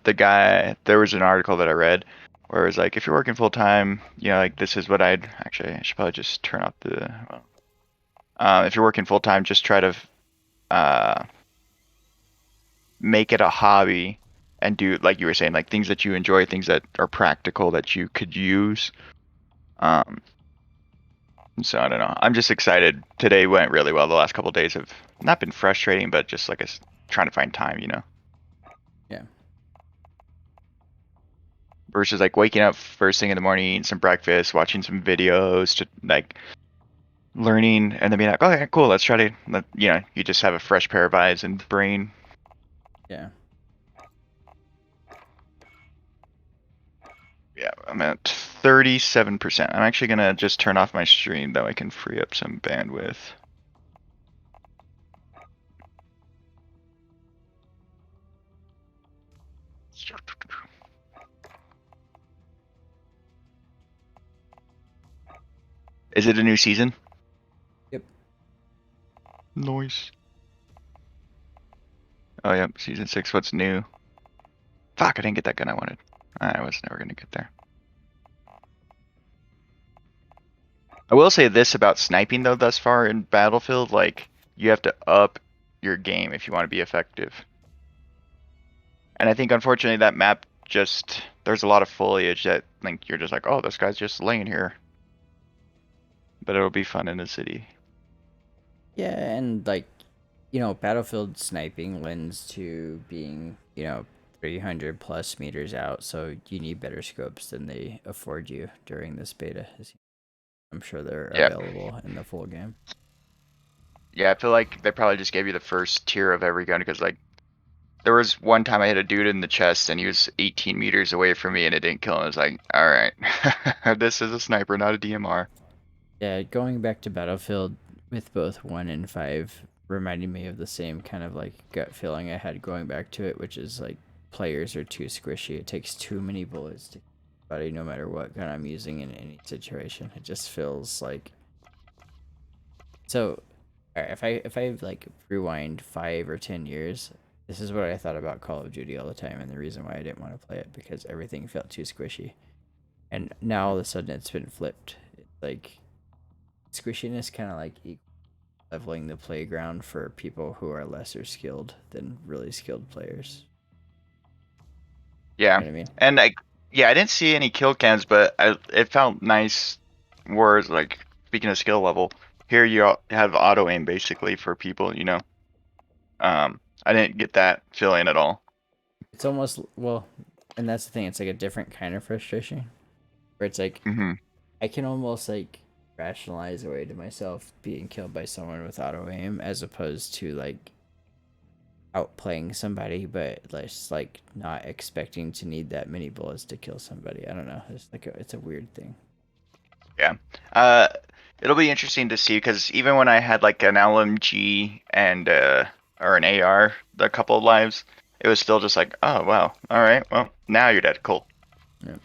the guy, there was an article that I read where it was like, if you're working full time, like this is what I should probably just turn off the. If you're working full time, just try to uh, make it a hobby and do like you were saying, like things that you enjoy, things that are practical that you could use. Um, so I don't know. I'm just excited. Today went really well. The last couple of days have not been frustrating, but just like trying to find time. Yeah. Versus like waking up first thing in the morning, eating some breakfast, watching some videos, to like learning, and then being like, okay, cool, let's try to, you just have a fresh pair of eyes and brain. Yeah. Yeah, I'm at 37%. I'm actually gonna just turn off my stream, though I can free up some bandwidth. Is it a new season? Yep. Noise. Oh, yep, season 6, what's new? Fuck, I didn't get that gun I wanted. I was never gonna get there. I will say this about sniping, though, thus far in Battlefield, like, you have to up your game if you want to be effective. And I think, unfortunately, that map just, there's a lot of foliage that, like, you're just like, oh, this guy's just laying here. But it'll be fun in the city. Yeah, and like, Battlefield sniping lends to being, 300 plus meters out, so you need better scopes than they afford you during this beta. I'm sure they're Yeah. available in the full game. Yeah, I feel like they probably just gave you the first tier of every gun because, like, there was one time I hit a dude in the chest and he was 18 meters away from me and it didn't kill him. I was like, all right, this is a sniper, not a DMR. Yeah, going back to Battlefield with both 1 and 5 reminding me of the same kind of like gut feeling I had going back to it, which is like players are too squishy. It takes too many bullets to kill somebody no matter what gun I'm using in any situation. It just feels like so alright, if I like rewind 5 or 10 years, this is what I thought about Call of Duty all the time, and the reason why I didn't want to play it because everything felt too squishy. And now all of a sudden it's been flipped. It's like squishiness kind of like leveling the playground for people who are lesser skilled than really skilled players. Yeah, You know what I mean? and like, yeah, I didn't see any kill cams, but it felt nice. Whereas, like, speaking of skill level, here you have auto aim basically for people. I didn't get that feeling at all. It's almost well, and that's the thing. It's like a different kind of frustration where it's like Hmm. I can almost like rationalize away to myself being killed by someone with auto aim as opposed to like outplaying somebody, but just like not expecting to need that many bullets to kill somebody. I don't know. It's like it's a weird thing. Yeah. Uh, it'll be interesting to see because even when I had like an LMG and or an AR, a couple of lives, it was still just like, oh wow, all right, well now you're dead, cool. Yeah.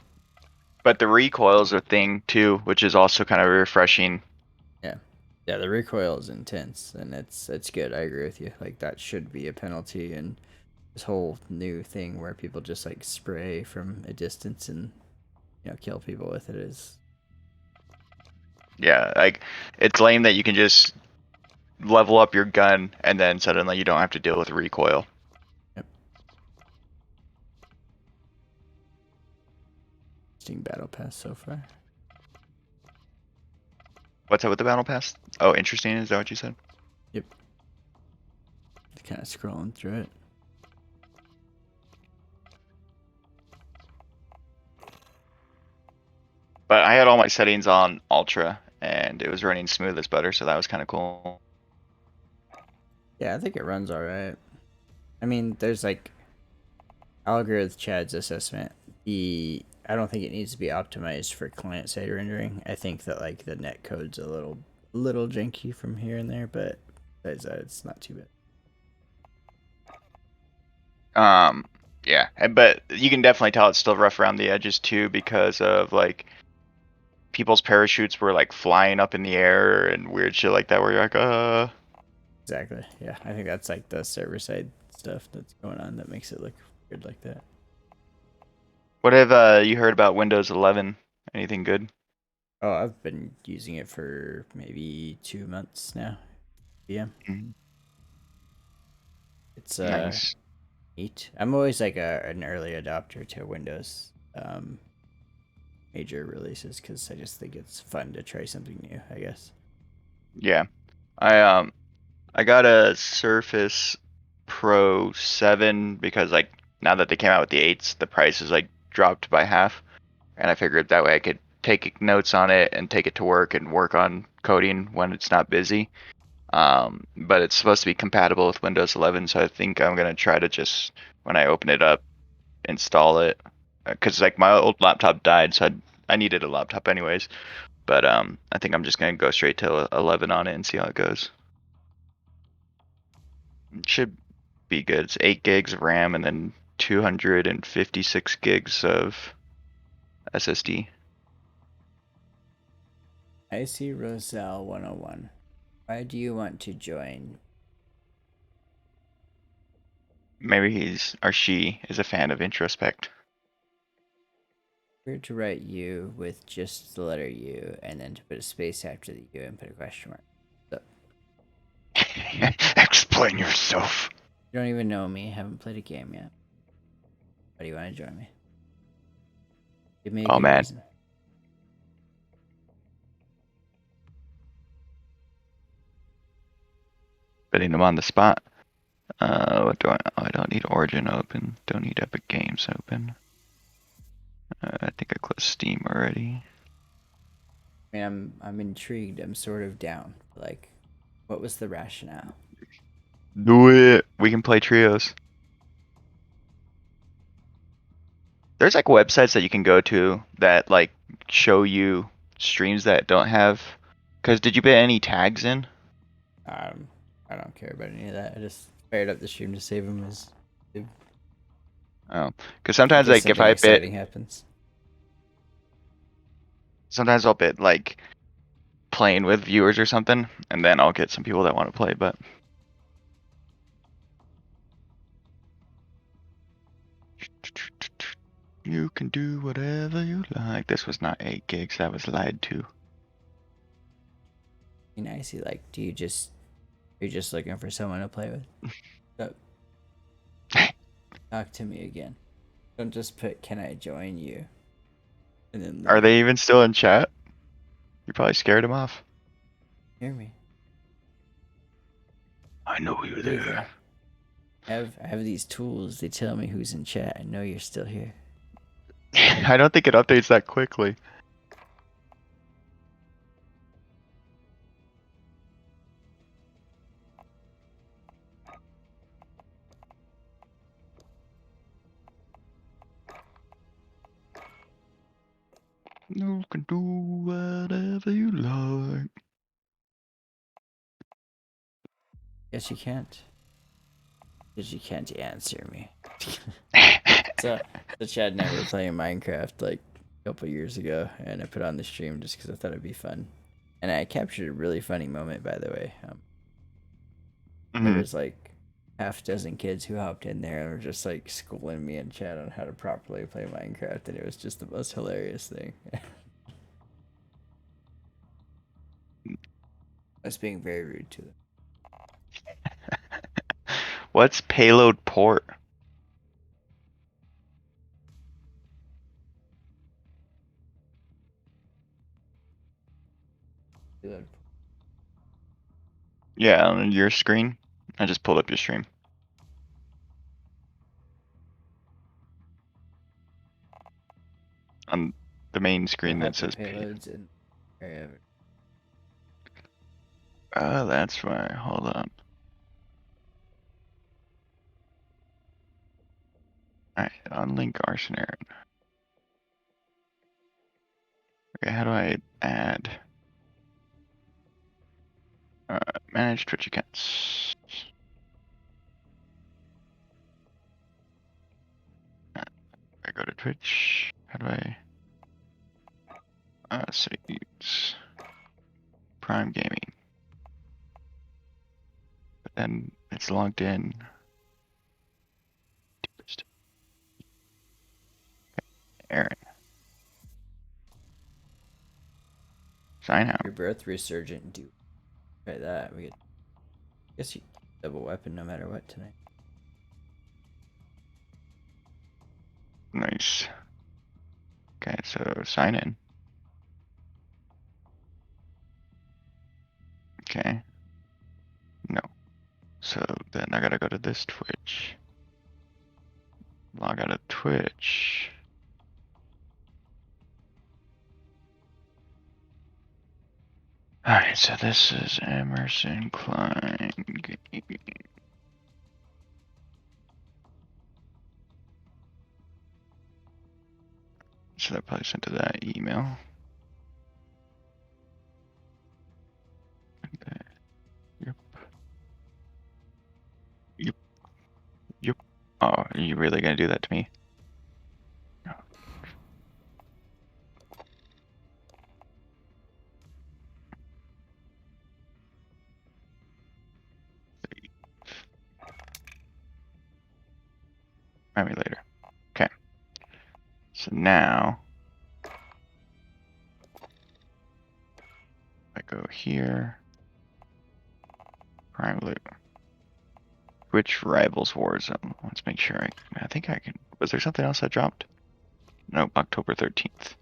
But the recoil's a thing too, which is also kind of refreshing. Yeah. Yeah, the recoil is intense and it's good. I agree with you. Like that should be a penalty, and this whole new thing where people just like spray from a distance and kill people with it is Yeah, like it's lame that you can just level up your gun and then suddenly you don't have to deal with recoil. yep. Interesting battle pass so far. What's up with the battle pass? Oh, interesting. Is that what you said? Yep. Kind of scrolling through it. But I had all my settings on ultra and it was running smooth as butter, so that was kind of cool. Yeah, I think it runs all right. I mean, there's like I'll agree with Chad's assessment. The I don't think it needs to be optimized for client side rendering. I think that like the net code's a little janky from here and there, but besides that, it's not too bad. Um, yeah, but you can definitely tell it's still rough around the edges too because of like people's parachutes were like flying up in the air and weird shit like that where you're like, Exactly. Yeah, I think that's like the server side stuff that's going on that makes it look weird like that. What have you heard about Windows 11? Anything good? Oh, I've been using it for maybe 2 months now. Yeah, Mhm. it's Nice. neat. I'm always like an early adopter to Windows major releases because I just think it's fun to try something new. I guess. Yeah. I I got a Surface Pro 7 because like now that they came out with the 8s, the price is like dropped by half, and I figured that way I could take notes on it and take it to work and work on coding when it's not busy. But it's supposed to be compatible with Windows 11, so I think I'm gonna try to just when I open it up install it because like my old laptop died, so I needed a laptop anyways. But I think I'm just gonna go straight to 11 on it and see how it goes. It should be good. It's 8 gigs of RAM and then 256 gigs of SSD. I see Roselle 101. Why do you want to join? Maybe he's or she is a fan of introspect. Weird to write U with just the letter U and then to put a space after the U and put a question mark. So, Explain yourself. you don't even know me, haven't played a game yet. Why do you want to join me? Give me a Oh good man, reason. putting him on the spot. What do I? Oh, I don't need Origin open. Don't need Epic Games open. I think I closed Steam already. I mean, I'm intrigued. I'm sort of down. Like, what was the rationale? Do it. We can play trios. There's like websites that you can go to that like show you streams that don't have. Cause did you put any tags in? Um, I don't care about any of that. I just fired up the stream to save him as in Oh, cause sometimes case like if something I bit, exciting happens. sometimes I'll bit like playing with viewers or something, and then I'll get some people that want to play. But you can do whatever you like. This was not 8 gigs. That was lied to. Be nice. Like, do you just you're just looking for someone to play with? So, talk to me again. Don't just put "Can I join you?" and then Are leave. they even still in chat? You probably scared them off. Hear me. I know you're Hey there. there. I have these tools. They tell me who's in chat. I know you're still here. I don't think it updates that quickly. You can do whatever you like. Guess you can't. Because you can't answer me. So, Chad and I were playing Minecraft like a couple years ago, and I put on the stream just because I thought it'd be fun. And I captured a really funny moment, by the way. There Mhm. was like half dozen kids who hopped in there and were just like schooling me in chat on how to properly play Minecraft, and it was just the most hilarious thing. I was being very rude to them. What's payload port? Dude, Yeah, on your screen. I just pulled up your stream. On the main I screen don't that have the says pay. payloads in area. Oh, that's right. Hold on. Alright, unlink arson Aarin. Okay, how do I add? Uh, manage Twitch accounts. I go to Twitch. How do I? Settings. Prime Gaming. But then it's logged in. Aaron, sign out. Your birth resurgent. Do try that. We could. Guess you double weapon no matter what tonight. Nice. Okay, so sign in. Okay. No. So then I gotta go to this Twitch. Log out of Twitch. Alright, so this is Emerson Klein. So that probably sent to that email. Okay. Yep. Yep. Yep. Oh, are you really gonna do that to me? No. Try me later. Okay. So now I go here. Prime loop. Twitch rivals Warzone. Let's make sure I think I can. Was there something else that dropped? Nope, October 13th.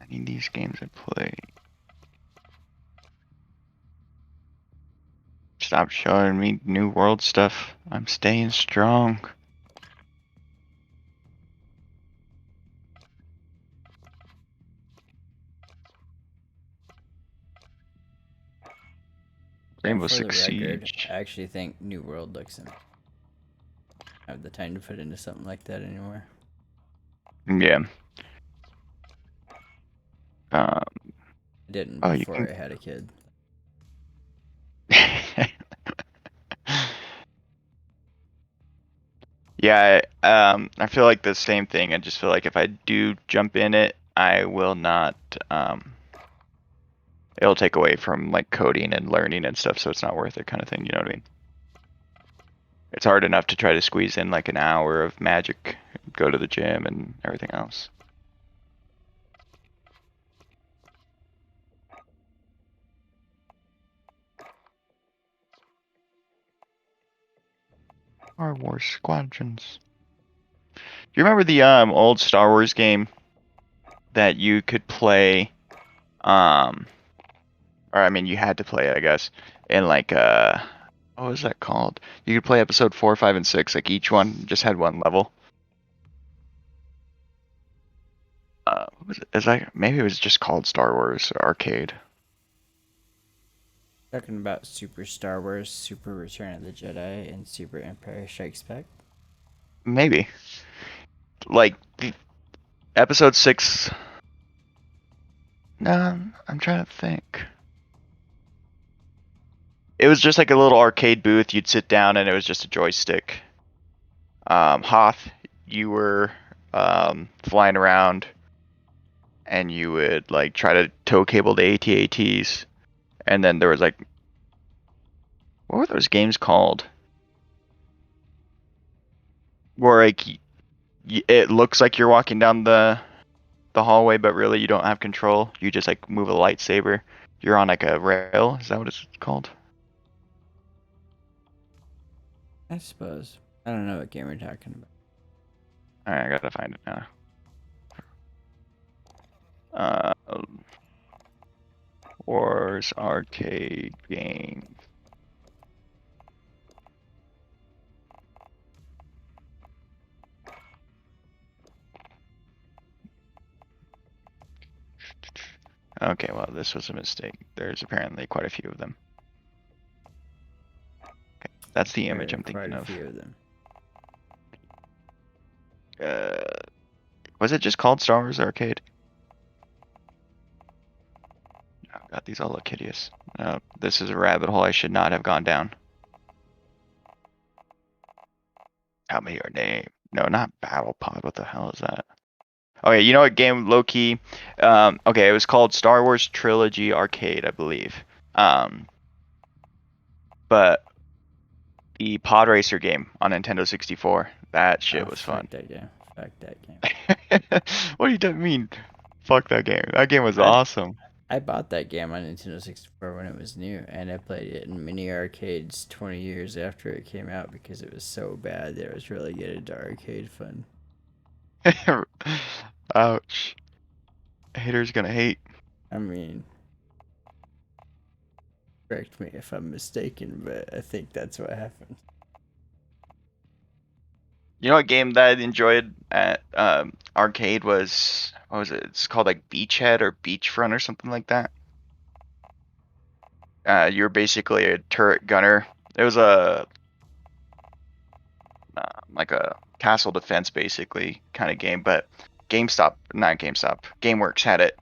I need these games I play. Stop showing me new world stuff. I'm staying strong. And Rainbow for the Six record, Siege. I actually think New World looks. I have the time to put into something like that anymore. Yeah. I didn't Oh, you before can. I had a kid. Yeah, I feel like the same thing. I just feel like if I do jump in it, I will not. It'll take away from like coding and learning and stuff, so it's not worth it, kind of thing. You know what I mean? It's hard enough to try to squeeze in like an hour of magic, go to the gym, and everything else. Star Wars Squadrons. Do you remember the old Star Wars game that you could play, um, or I mean you had to play it, I guess, in like what was that called? You could play episode 4, 5, and 6. Like each one just had one level. What was it? Is that maybe it was just called Star Wars Arcade? Talking about Super Star Wars, Super Return of the Jedi, and Super Empire Strikes Back. Maybe. Like the episode 6. No, I'm trying to think. It was just like a little arcade booth. You'd sit down and it was just a joystick. Hoth, you were flying around and you would like try to tow cable the AT-ATs. And then there was like, what were those games called? Where like it looks like you're walking down the hallway, but really you don't have control. You just like move a lightsaber. You're on like a rail. Is that what it's called? I suppose. I don't know what game we're talking about. Alright, I gotta find it now. Uh, Wars arcade game. Okay, well, this was a mistake. There's apparently quite a few of them. Okay, that's the image There are I'm quite thinking a of. few of them. Uh, was it just called Star Wars Arcade? Oh god, these all look hideous. This is a rabbit hole I should not have gone down. Tell me your name. No, not Battle Pod. What the hell is that? Okay, you know what game, low key? Okay, it was called Star Wars Trilogy Arcade, I believe. Um, but the Pod Racer game on Nintendo 64, that shit Oh, was fuck fun. that game. Fuck that game. What do you mean? Fuck that game. That game was I awesome. I bought that game on Nintendo 64 when it was new, and I played it in mini arcades 20 years after it came out because it was so bad that it was really good into arcade fun. Ouch. Haters gonna hate. I mean, correct me if I'm mistaken, but I think that's what happened. You know what game that I enjoyed at arcade was, what was it? It's called like Beachhead or Beachfront or something like that. You're basically a turret gunner. It was like a castle defense basically kind of game, but not GameStop, GameWorks had it,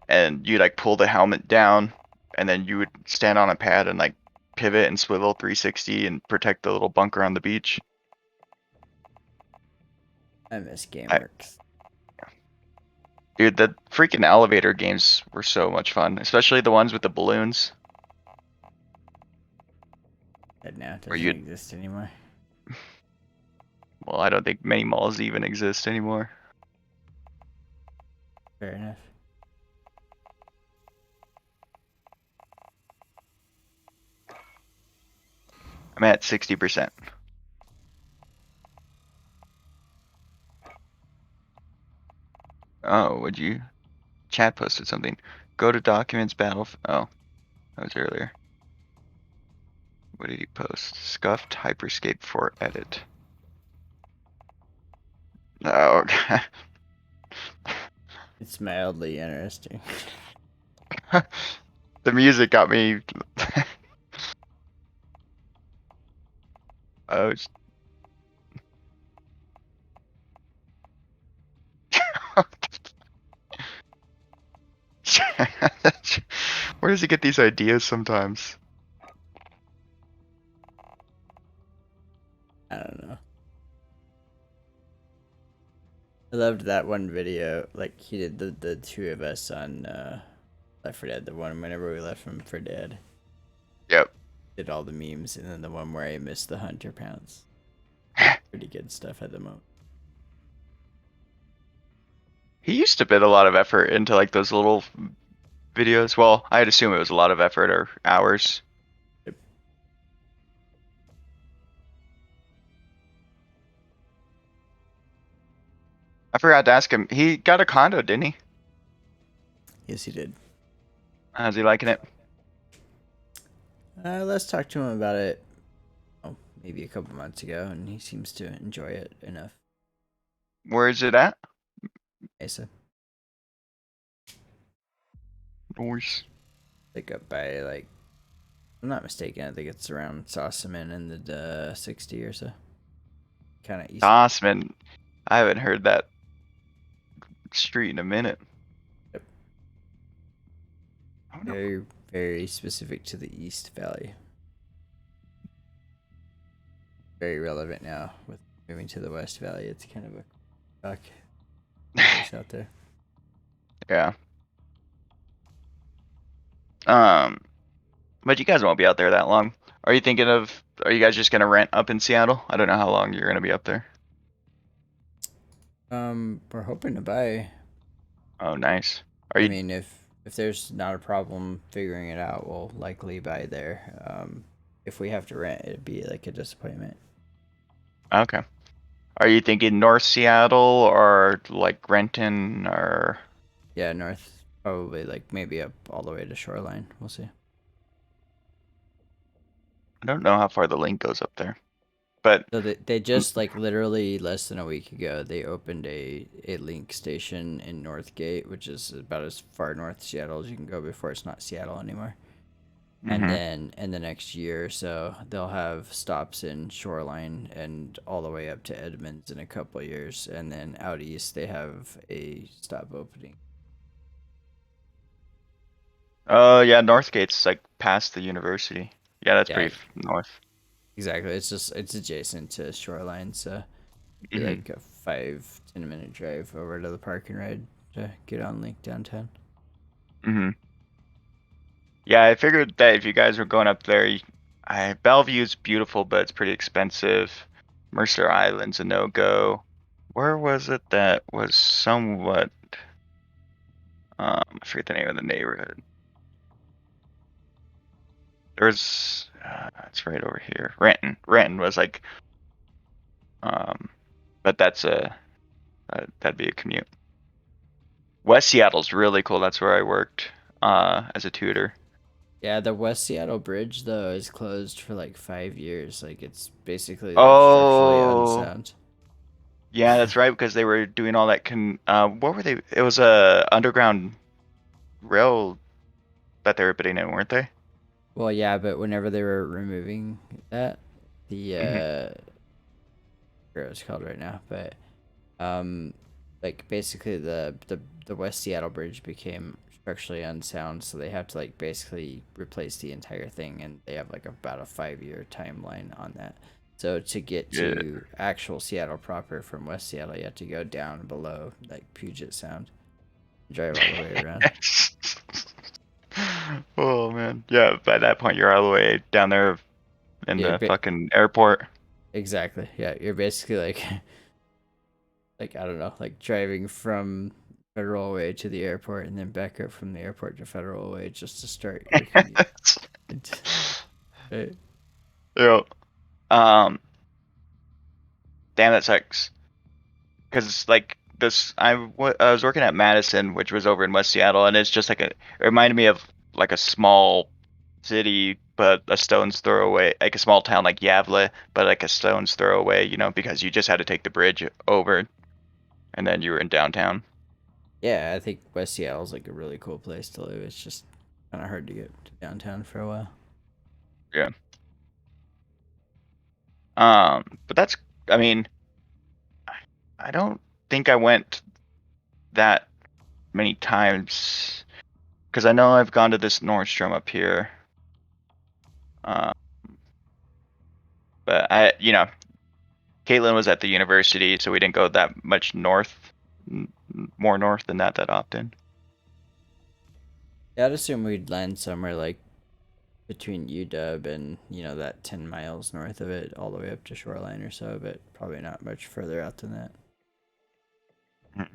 and you like pull the helmet down, and then you would stand on a pad and like pivot and swivel 360 and protect the little bunker on the beach. I miss I, GameWorks. Dude, the freaking elevator games were so much fun, especially the ones with the balloons That now where doesn't you. exist anymore. Well, I don't think many malls even exist anymore. Fair enough. I'm at 60%. Oh, would you? Chat posted something. Go to documents battle. Oh, that was earlier. What did he post? Scuffed hyperscape for edit. Oh, okay. It's mildly interesting. The music got me. Oh, where does he get these ideas sometimes? I don't know. I loved that one video. Like he did the two of us on Left 4 Dead. The one whenever we left him for dead. Yep. Did all the memes, and then the one where I missed the hunter pounce. Pretty good stuff at the moment. He used to put a lot of effort into like those little videos. Well, I'd assume it was a lot of effort or hours. Yep. I forgot to ask him. He got a condo, didn't he? Yes, he did. How's he liking it? Let's talk to him about it. Oh, maybe a couple months ago, and he seems to enjoy it enough. Where is it at? Mesa, North. like up by like, I'm not mistaken. I think it's around Sossaman and the 60 or so. Kind of east. Dossman. I haven't heard that street in a minute. Yep. Oh no. Very, very specific to the East Valley. Very relevant now with moving to the West Valley. It's kind of a back place out there. Yeah. Um, but you guys won't be out there that long. Are you thinking of? Are you guys just gonna rent up in Seattle? I don't know how long you're gonna be up there. We're hoping to buy. Oh, nice. Are I you mean, if there's not a problem figuring it out, we'll likely buy there. If we have to rent, it'd be like a disappointment. okay? Are you thinking North Seattle or like Renton or? Yeah, north, probably like maybe up all the way to Shoreline. We'll see. I don't know how far the link goes up there, but So they just like literally less than a week ago they opened a link station in Northgate, which is about as far north Seattle as you can go before it's not Seattle anymore. And hmm. then in the next year or so they'll have stops in Shoreline and all the way up to Edmonds in a couple of years, and then out east they have a stop opening. Oh yeah, Northgate's like past the university. Yeah, that's Yeah, pretty north. exactly. It's adjacent to Shoreline, so be Hmm. like a 5-10 minute drive over to the park and ride to get on Link downtown. Hmm. Yeah, I figured that if you guys were going up there, Bellevue's beautiful, but it's pretty expensive. Mercer Island's a no-go. Where was it that was somewhat, I forget the name of the neighborhood. There's, it's right over here. Renton. Renton was like, um, but that'd be a commute. West Seattle's really cool. That's where I worked, as a tutor. Yeah, the West Seattle Bridge though is closed for like 5 years. Like it's basically like structurally Oh, unsound. yeah, that's right, because they were doing all that what were they? It was a underground rail that they were putting in, weren't they? Well, yeah, but whenever they were removing that, the Hmm. I forget what it's called right now, but um, like basically the West Seattle Bridge became structurally unsound, so they have to like basically replace the entire thing, and they have like about a 5 year timeline on that. So to get Yeah. to actual Seattle proper from West Seattle, you have to go down below like Puget Sound, drive all the way around. Oh man. Yeah, by that point you're all the way down there in Yeah, the fucking airport. exactly. Yeah, you're basically like like I don't know, like driving from Federal Way to the airport and then back up from the airport to Federal Way just to start your commute. Right? Yeah. Um, damn, that sucks. Because like I was working at Madison, which was over in West Seattle, and it's just like it reminded me of like a small city, but a stone's throw away, like a small town like Yavle, but like a stone's throw away, because you just had to take the bridge over, and then you were in downtown. Yeah, I think West Seattle's like a really cool place to live. It's just kind of hard to get to downtown for a while. Yeah. But I mean, I don't think I went that many times because I know I've gone to this Nordstrom up here. Uh, but Caitlin was at the university, so we didn't go that much north, more north than that often. Yeah, I'd assume we'd land somewhere like between UW and that 10 miles north of it, all the way up to Shoreline or so, but probably not much further out than that. Mhm.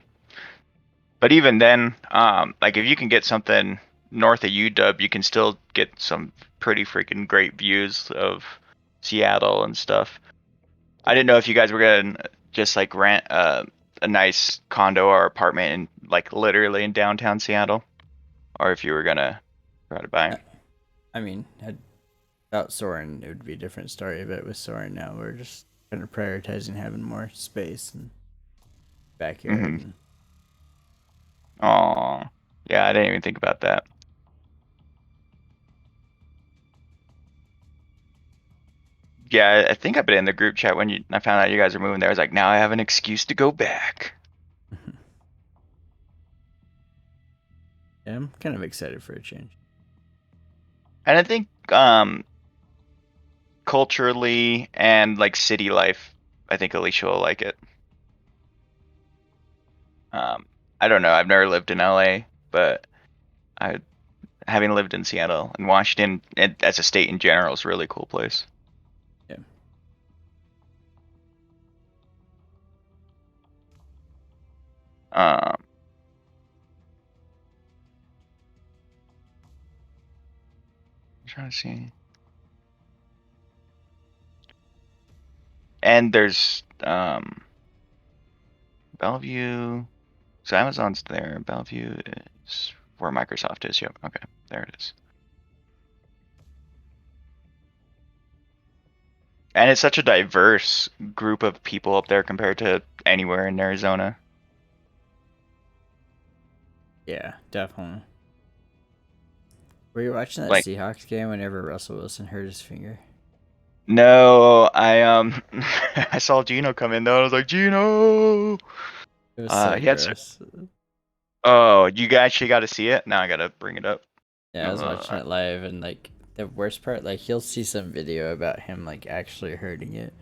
But even then, like if you can get something north of UW, you can still get some pretty freaking great views of Seattle and stuff. I didn't know if you guys were gonna just like rent a nice condo or apartment in like literally in downtown Seattle, or if you were gonna try to buy. I, I mean, without Soren, it would be a different story. But with Soren now, we're just kind of prioritizing having more space and backyard. Mm-hmm. And Oh, yeah, I didn't even think about that. Yeah, I think I put it in the group chat when I found out you guys are moving there. I was like, now I have an excuse to go back. yeah, I'm kind of excited for a change. And I think culturally and like city life, I think Alicia will like it. Um, I don't know. I've never lived in LA, but I having lived in Seattle and Washington as a state in general is a really cool place. Yeah. Um, I'm trying to see. And there's Bellevue. So Amazon's there. Bellevue is where Microsoft is. Yep. Okay. There it is. And it's such a diverse group of people up there compared to anywhere in Arizona. Yeah, definitely. Were you watching that Like, Seahawks game whenever Russell Wilson hurt his finger? no, I I saw Gino come in though. And I was like, Gino. It was so He had. gross. Oh, you actually got to see it. Now I gotta bring it up. Yeah, I was watching it live, and like the worst part, like you'll see some video about him like actually hurting it.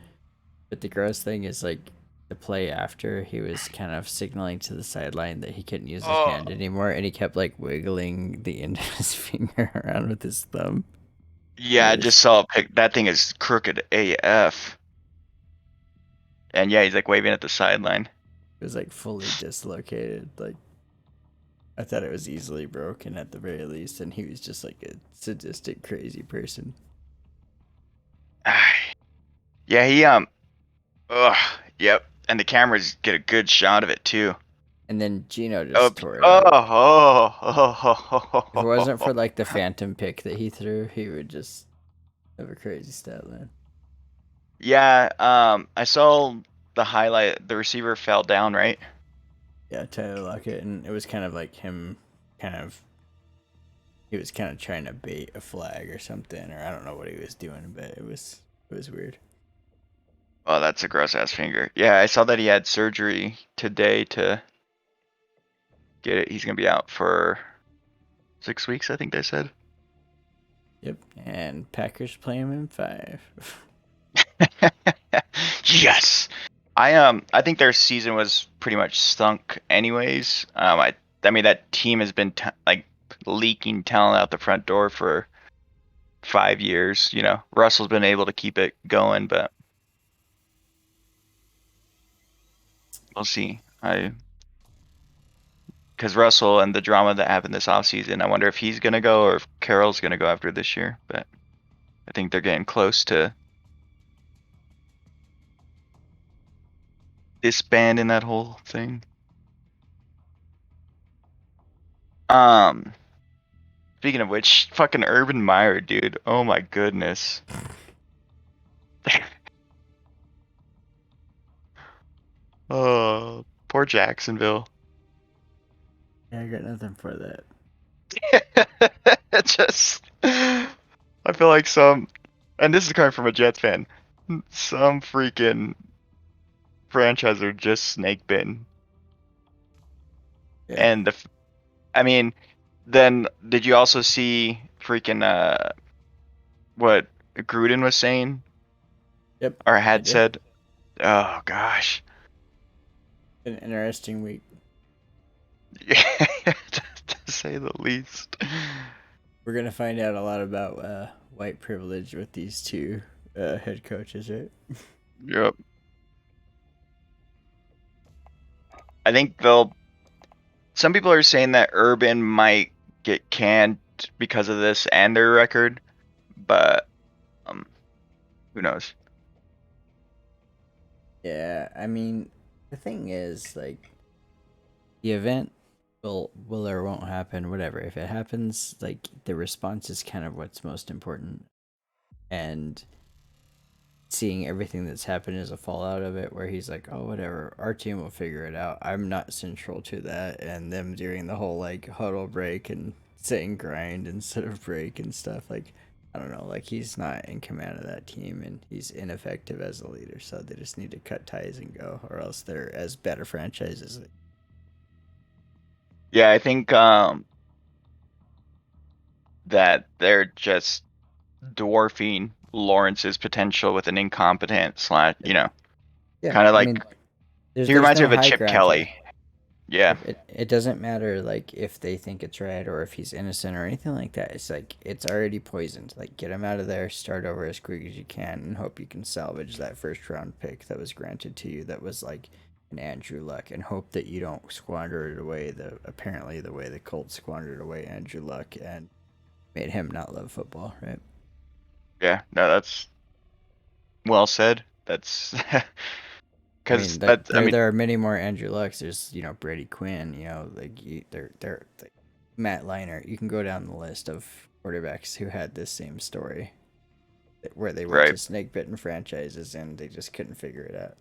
But the gross thing is like the play after, he was kind of signaling to the sideline that he couldn't use his Oh, hand anymore, and he kept like wiggling the end of his finger around with his thumb. yeah, It I was just saw a pic. That thing is crooked AF. And yeah, he's like waving at the sideline. it was like fully dislocated. Like I thought it was easily broken at the very least, and he was just like a sadistic, crazy person. Yeah, ugh, yep. And the cameras get a good shot of it too. And then Gino Oh, just tore it oh, up. oh, If it wasn't for oh. like the phantom pick that he threw, he would just have a crazy stat line. Yeah, I saw the highlight. The receiver fell down, right? Yeah, Tyler Lockett, and it was kind of like him, kind of. He was kind of trying to bait a flag or something, or I don't know what he was doing, but it was weird. Oh, that's a gross ass finger. Yeah, I saw that he had surgery today to get it. He's gonna be out for 6 weeks, I think they said. Yep, and Packers play him in 5. Yes. I think their season was pretty much stunk anyways. I mean that team has been like leaking talent out the front door for 5 years. Russell's been able to keep it going, but we'll see. I Because Russell and the drama that happened this offseason, I wonder if he's gonna go or if Carroll's gonna go after this year. But I think they're getting close to disbanding that whole thing. Um, Speaking of which, fucking Urban Meyer, dude. Oh my goodness. Oh, poor Jacksonville. Yeah, I got nothing for that. Just, I feel like and this is coming from a Jets fan, some freaking franchise are just snake bitten. Yeah. And I mean, then did you also see freaking what Gruden was saying Yep, or I had did. said? Oh gosh. An interesting week. To say the least. We're gonna find out a lot about white privilege with these two head coaches, right? Yep. I think they'll. Some people are saying that Urban might get canned because of this and their record, but um, who knows? Yeah, I mean, the thing is, like, the event will or won't happen, whatever. If it happens, like, the response is kind of what's most important, and seeing everything that's happened as a fallout of it, where he's like, "Oh, whatever, our team will figure it out." I'm not central to that, and them during the whole like huddle break and saying grind instead of break and stuff. Like, I don't know, like he's not in command of that team, and he's ineffective as a leader. So they just need to cut ties and go, or else they're as bad a franchise as it. Yeah, I think that they're just dwarfing Lawrence's potential with an incompetent slash, Yeah, kind of I like mean, there's he there's reminds me no of a high Chip ground here. Kelly. Yeah, It doesn't matter like if they think it's right or if he's innocent or anything like that. It's like it's already poisoned. Like get him out of there, start over as quick as you can, and hope you can salvage that first round pick that was granted to you. That was like an Andrew Luck, and hope that you don't squander it away. The way the Colts squandered away Andrew Luck and made him not love football. Right. yeah, no, that's well said. That's I because mean, that I mean, there are many more Andrew Lucks. There's Brady Quinn. Like they're like Matt Leinart. You can go down the list of quarterbacks who had this same story, where they went right. to snake bitten franchises and they just couldn't figure it out.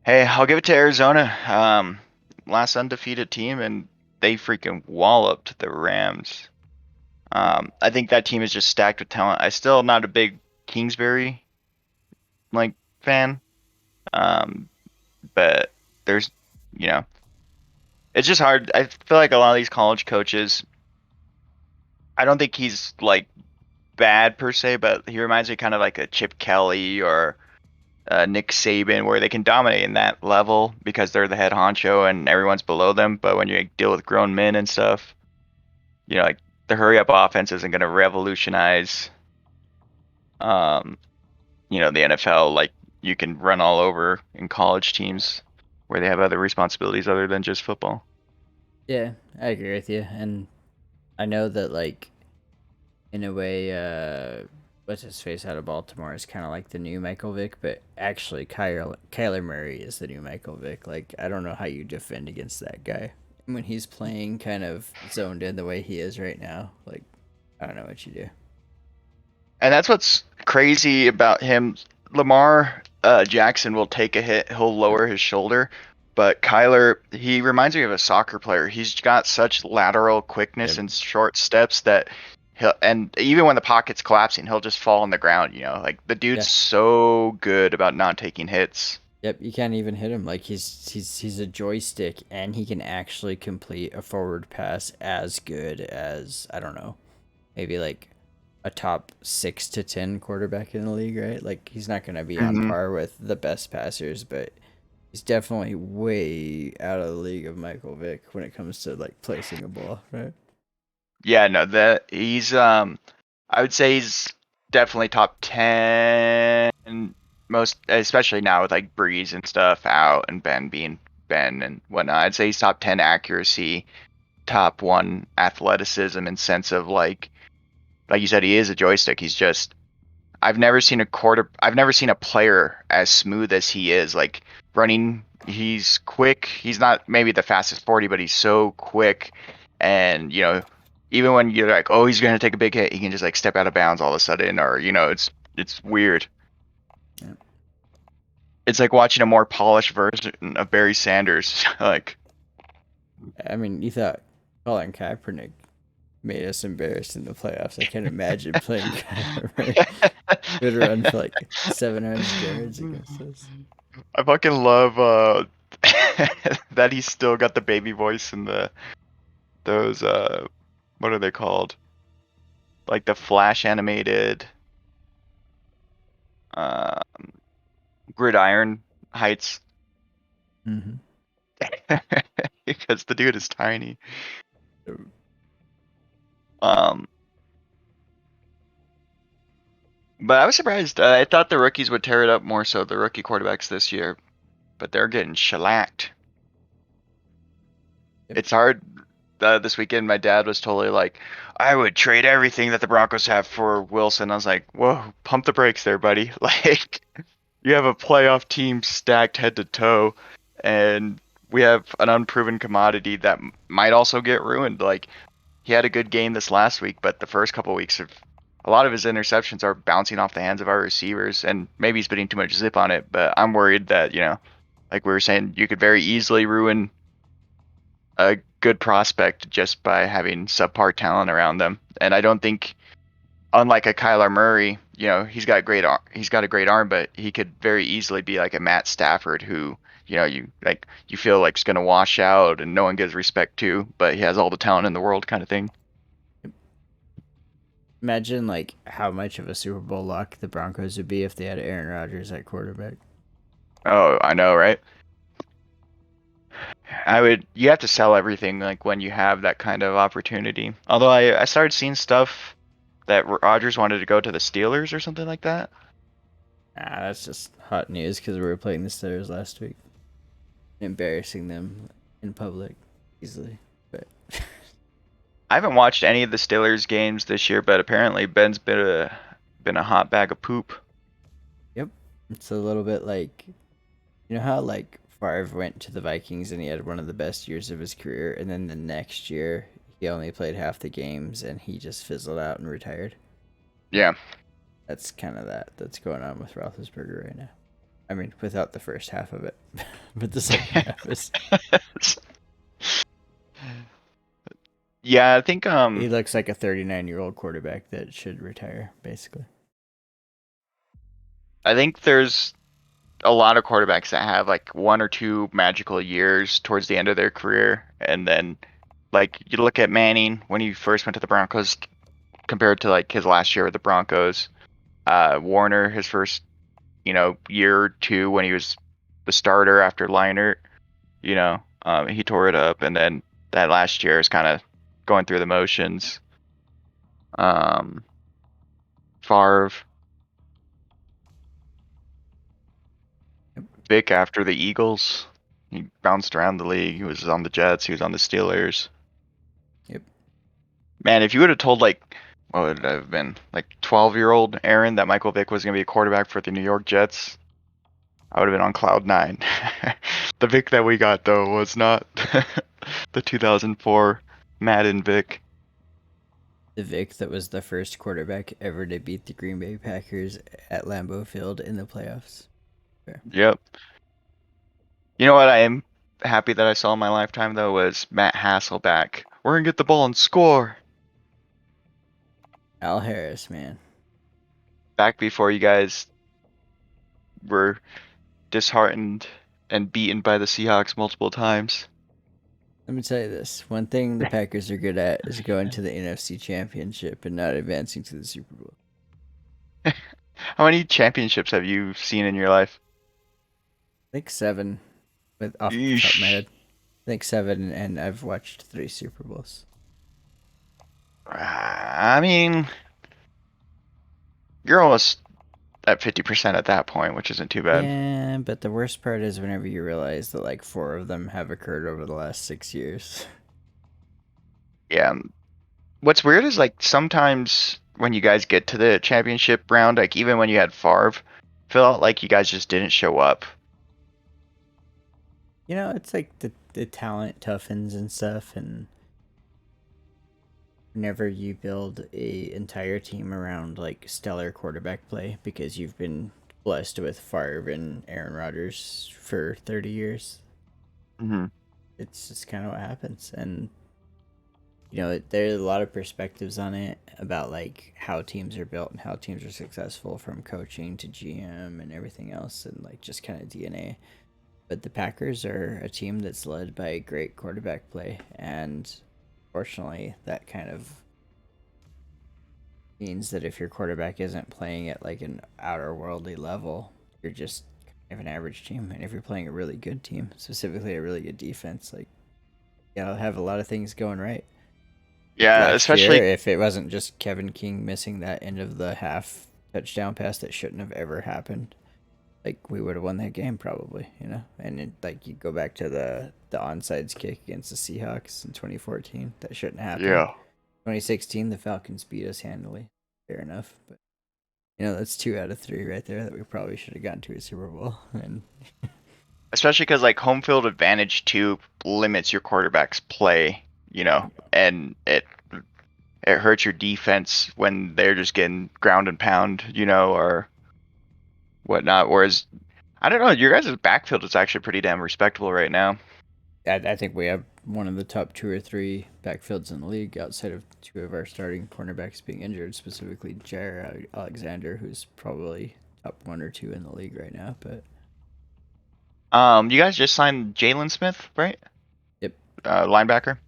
Hey, I'll give it to Arizona. Last undefeated team, and they freaking walloped the Rams. I think that team is just stacked with talent. I still not a big Kingsbury like fan. Um, but there's, you know, it's just hard. I feel like a lot of these college coaches, I don't think he's like bad per se, but he reminds me kind of like a Chip Kelly or Nick Saban, where they can dominate in that level because they're the head honcho and everyone's below them. But when you deal with grown men and stuff, like the hurry up offense isn't going to revolutionize, um, the NFL. Like you can run all over in college teams where they have other responsibilities other than just football. Yeah, I agree with you, and I know that like in a way, what's his face out of Baltimore is kind of like the new Michael Vick, but actually Kyler Murray is the new Michael Vick. Like I don't know how you defend against that guy when he's playing kind of zoned in the way he is right now. Like I don't know what you do. And that's what's crazy about him. Lamar Jackson will take a hit, he'll Yep. lower his shoulder, but Kyler, he reminds me of a soccer player. He's got such lateral quickness Yep. and short steps that and even when the pocket's collapsing, he'll just fall on the ground, Like the dude's Yeah. so good about not taking hits. Yep, you can't even hit him. Like he's a joystick, and he can actually complete a forward pass as good as I don't know, maybe like a top 6 to 10 quarterback in the league, right? Like he's not gonna be on Hmm. par with the best passers, but he's definitely way out of the league of Michael Vick when it comes to like placing a ball, right? Yeah, no, that he's I would say he's definitely top 10 most, especially now with like Breeze and stuff out and Ben being Ben and whatnot. I'd say he's top 10 accuracy, top 1 athleticism and sense of like you said, he is a joystick. He's just I've never seen a player as smooth as he is. Like running, he's quick. He's not maybe the fastest 40, but he's so quick. And, even when you're like, oh, he's gonna take a big hit, he can just like step out of bounds all of a sudden, or it's weird. Yeah. It's like watching a more polished version of Barry Sanders. Like, I mean, you thought Colin Kaepernick made us embarrassed in the playoffs. I can't imagine playing Kyler Murray. He would run for like 700 yards against us. I fucking love that he's still got the baby voice and those what are they called? Like the flash animated uh gridiron heights Mm-hmm. because the dude is tiny. Um, but I was surprised. I thought the rookies would tear it up more so, the rookie quarterbacks this year, but they're getting shellacked. Yep. It's hard. This weekend, my dad was totally like, I would trade everything that the Broncos have for Wilson. I was like, whoa, pump the brakes there, buddy. Like, you have a playoff team stacked head to toe, and we have an unproven commodity that might also get ruined. Like, he had a good game this last week, but the first couple of weeks of a lot of his interceptions are bouncing off the hands of our receivers, and maybe he's putting too much zip on it. But I'm worried that like we were saying, you could very easily ruin a good prospect just by having subpar talent around them. And I don't think, unlike a Kyler Murray, he's got a great arm, but he could very easily be like a Matt Stafford who you feel like is going to wash out and no one gives respect to, but he has all the talent in the world kind of thing. Imagine like how much of a Super Bowl lock the Broncos would be if they had Aaron Rodgers at quarterback. Oh, I know, right? You have to sell everything like when you have that kind of opportunity. Although I started seeing stuff that Rodgers wanted to go to the Steelers or something like that. Ah, that's just hot news because we were playing the Steelers last week, embarrassing them in public easily. But I haven't watched any of the Steelers games this year, but apparently Ben's been a hot bag of poop. yep, it's a little bit like you know how like Favre went to the Vikings and he had one of the best years of his career, and then the next year he only played half the games and he just fizzled out and retired. Yeah. That's kind of that's going on with Roethlisberger right now. I mean, without the first half of it, but the second half is Yeah, I think he looks like a 39-year-old quarterback that should retire, basically. there's a lot of quarterbacks that have like one or two magical years towards the end of their career, and then like you look at Manning when he first went to the Broncos compared to like his last year with the Broncos. Warner, his first year or two when he was the starter after Leinart. He tore it up, and then that last year is kind of going through the motions. Um, Favre, Vic after the Eagles. He bounced around the league. He was on the Jets. He was on the Steelers. Yep. Man, if you would have told what would it have been, 12-year-old Aaron that Michael Vick was going to be a quarterback for the New York Jets, I would have been on cloud nine. The Vic that we got though was not the 2004 Madden Vic. The Vic that was the first quarterback ever to beat the Green Bay Packers at Lambeau Field in the playoffs. Fair. Yep. You know what I am happy that I saw in my lifetime though was Matt Hasselback. We're gonna get the ball and score. Al Harris, man. Back before you guys were disheartened and beaten by the Seahawks multiple times. Let me tell you this. One thing the Packers are good at is going to the NFC Championship and not advancing to the Super Bowl. How many championships have you seen in your life? I think 7, with off the top of my Yeesh. head. I think 7, and I've watched 3 Super Bowls. I mean, you're almost at 50% at that point, which isn't too bad. Yeah, but the worst part is whenever you realize that like 4 of them have occurred over the last 6 years. Yeah. What's weird is sometimes when you guys get to the championship round, even when you had Favre, felt like you guys just didn't show up. It's like the talent toughens and stuff, and whenever you build a entire team around like stellar quarterback play because you've been blessed with Favre and Aaron Rodgers for 30 years, Hmm. it's just kind of what happens. And there's a lot of perspectives on it about like how teams are built and how teams are successful, from coaching to GM and everything else, and like just kind of DNA. But the Packers are a team that's led by great quarterback play, and fortunately that kind of means that if your quarterback isn't playing at like an outer worldly level, you're just kind of an average team. And if you're playing a really good team, specifically a really good defense, like you'll have a lot of things going right. Like Yeah, last year, especially if it wasn't just Kevin King missing that end of the half touchdown pass that shouldn't have ever happened, like we would have won that game probably. And like you go back to the onside kick against the Seahawks in 2014, that shouldn't happen. yeah. 2016, the Falcons beat us handily. Fair enough, but that's 2 out of 3 right there that we probably should have gotten to a Super Bowl. And Especially because home field advantage too limits your quarterback's play, and it hurts your defense when they're just getting ground and pound, or whatnot. Whereas I don't know, your guys' backfield is actually pretty damn respectable right now. I think we have one of the top 2 or 3 backfields in the league outside of 2 of our starting cornerbacks being injured, specifically Jair Alexander, who's probably top 1 or 2 in the league right now. But You guys just signed Jalen Smith, right? yep, Linebacker.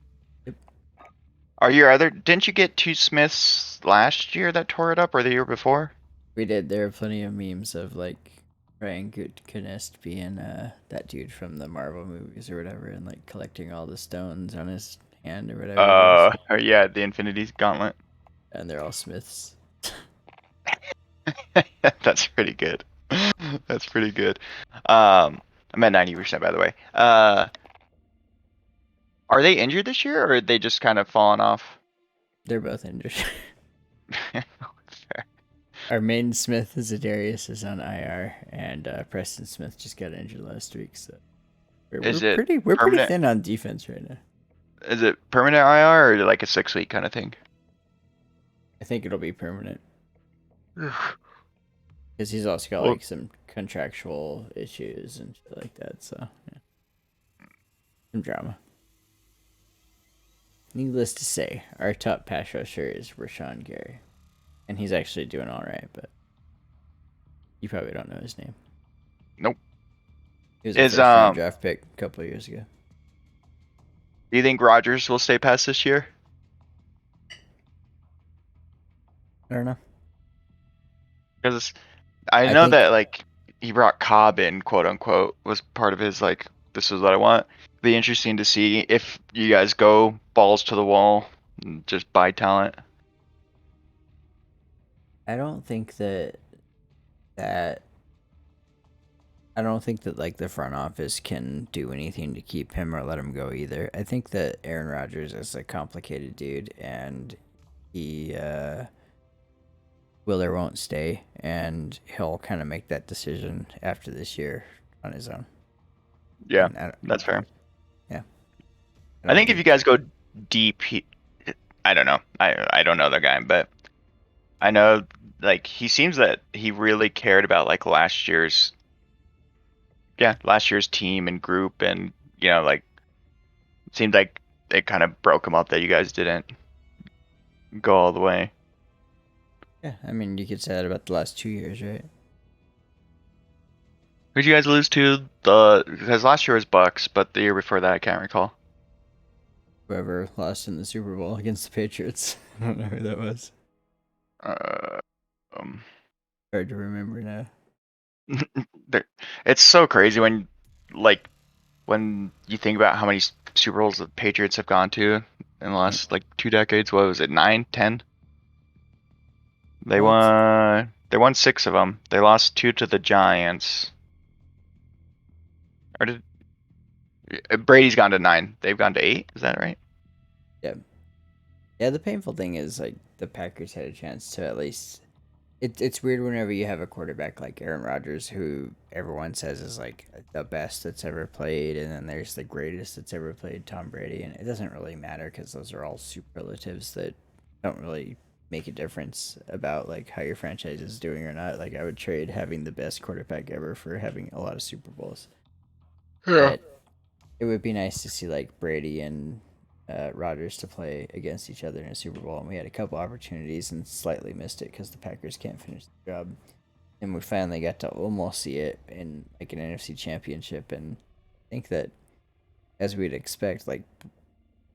yep, Are your other? Didn't you get two Smiths last year that tore it up, or the year before? we did. There are plenty of memes of like Ryan Kunest being that dude from the Marvel movies or whatever, and like collecting all the stones on his hand or whatever it is, Or yeah, the Infinity Gauntlet. and they're all Smiths. That's pretty good. That's pretty good. I'm at 90% by the way. Are they injured this year, or are they just kind of fallen off? They're both injured. Fair. Our main Smith, Zadarius, is on IR, and Preston Smith just got injured last week. So we're, we're Is it pretty we're pretty permanent? thin on defense right now. Is it permanent IR or like a 6 week kind of thing? I think it'll be permanent because he's also got Well, like some contractual issues and shit like that. So yeah, some drama. Needless to say, our top pass rusher is Rashawn Gary, and he's actually doing all right. But you probably don't know his name. nope. He was a Is first round draft pick a couple of years ago. do you think Rogers will stay past this year? I don't know. Because I I know think that he brought Cobb in, quote unquote, was part of his like, this is what I want. Be interesting to see if you guys go balls to the wall and just buy talent. I don't think that I don't think that like the front office can do anything to keep him or let him go either. I think that Aaron Rodgers is a complicated dude, and he will or won't stay, and he'll kind of make that decision after this year on his own. Yeah, And that's fair. yeah, I I don't think if you think. guys go deep, I don't know. I don't know the guy, but I know like he seems that he really cared about like last year's team and group, and like it seemed like it kind of broke him up that you guys didn't go all the way. Yeah, I mean, you could say that about the last 2 years, right? Who'd you guys lose to? The because last year was Bucks, but the year before that I can't recall. Whoever lost in the Super Bowl against the Patriots. I don't know who that was. Uh, um, Hard to remember now. it's so crazy like when you think about how many Super Bowls the Patriots have gone to in the Yeah. last like 2 decades. What was it, 9, 10? They Well, it's won. They won 6 of them. They lost 2 to the Giants. Or did Brady's gone to 9? They've gone to 8. Is that right? yeah, yeah. The painful thing is like the Packers had a chance to at least. It's weird whenever you have a quarterback like Aaron Rodgers, who everyone says is like the best that's ever played, and then there's the greatest that's ever played, Tom Brady, and it doesn't really matter because those are all superlatives that don't really make a difference about like how your franchise is doing or not. Like I would trade having the best quarterback ever for having a lot of Super Bowls, Yeah. but it would be nice to see like Brady and Rodgers to play against each other in a Super Bowl, and we had a couple opportunities and slightly missed it because the Packers can't finish the job. And we finally got to almost see it in like an NFC Championship, and I think that as we'd expect, like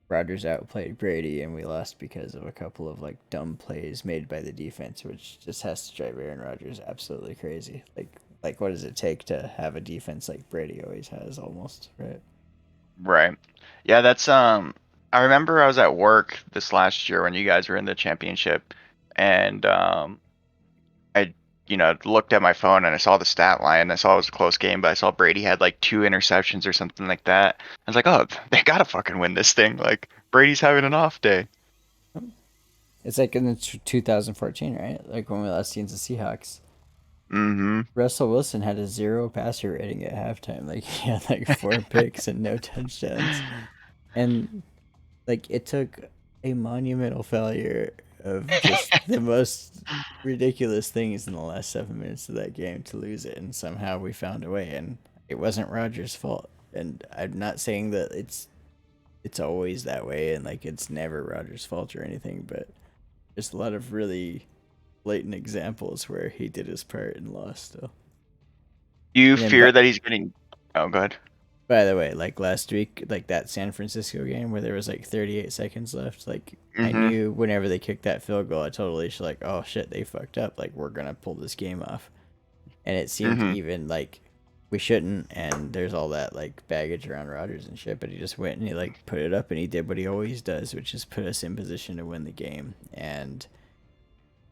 Rodgers outplayed Brady, and we lost because of a couple of like dumb plays made by the defense, which just has to drive Aaron Rodgers absolutely crazy. Like what does it take to have a defense like Brady always has, almost, right? Right. Yeah, that's I remember I was at work this last year when you guys were in the championship, and I looked at my phone and I saw the stat line. I saw it was a close game, but I saw Brady had like 2 interceptions or something like that. I was like, "Oh, they gotta fucking win this thing." Like Brady's having an off day. It's like in the 2014, right? Like when we lost against the Seahawks. Mm-hmm. Russell Wilson had a 0 passer rating at halftime. Like he had like 4 picks and no touchdowns. And like it took a monumental failure of just the most ridiculous things in the last 7 minutes of that game to lose it, and somehow we found a way. And it wasn't Rodgers' fault. And I'm not saying that it's always that way, and like it's never Rodgers' fault or anything, but there's a lot of really blatant examples where he did his part and lost still. Do you And then, fear that he's getting? Oh, good. by the way, like last week, like that San Francisco game where there was like 38 seconds left, like I Mm-hmm. knew whenever they kicked that field goal, I totally should like, oh shit, they fucked up. Like we're gonna pull this game off, and it seemed Mm-hmm. even like we shouldn't. And there's all that like baggage around Rodgers and shit, but he just went and he like put it up and he did what he always does, which is put us in position to win the game. And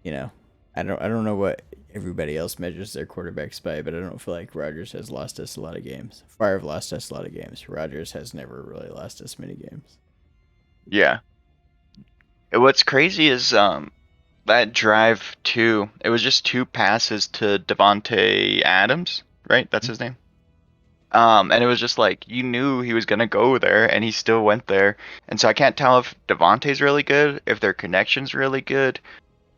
you know, I don't know what everybody else measures their quarterbacks by, but I don't feel like Rodgers has lost us a lot of games. Favre lost us a lot of games. Rodgers has never really lost us many games. Yeah. What's crazy is that drive too. It was just 2 passes to Devonte Adams, right? That's his name. And it was just like you knew he was gonna go there, and he still went there. And so I can't tell if Devontae's really good, if their connection's really good.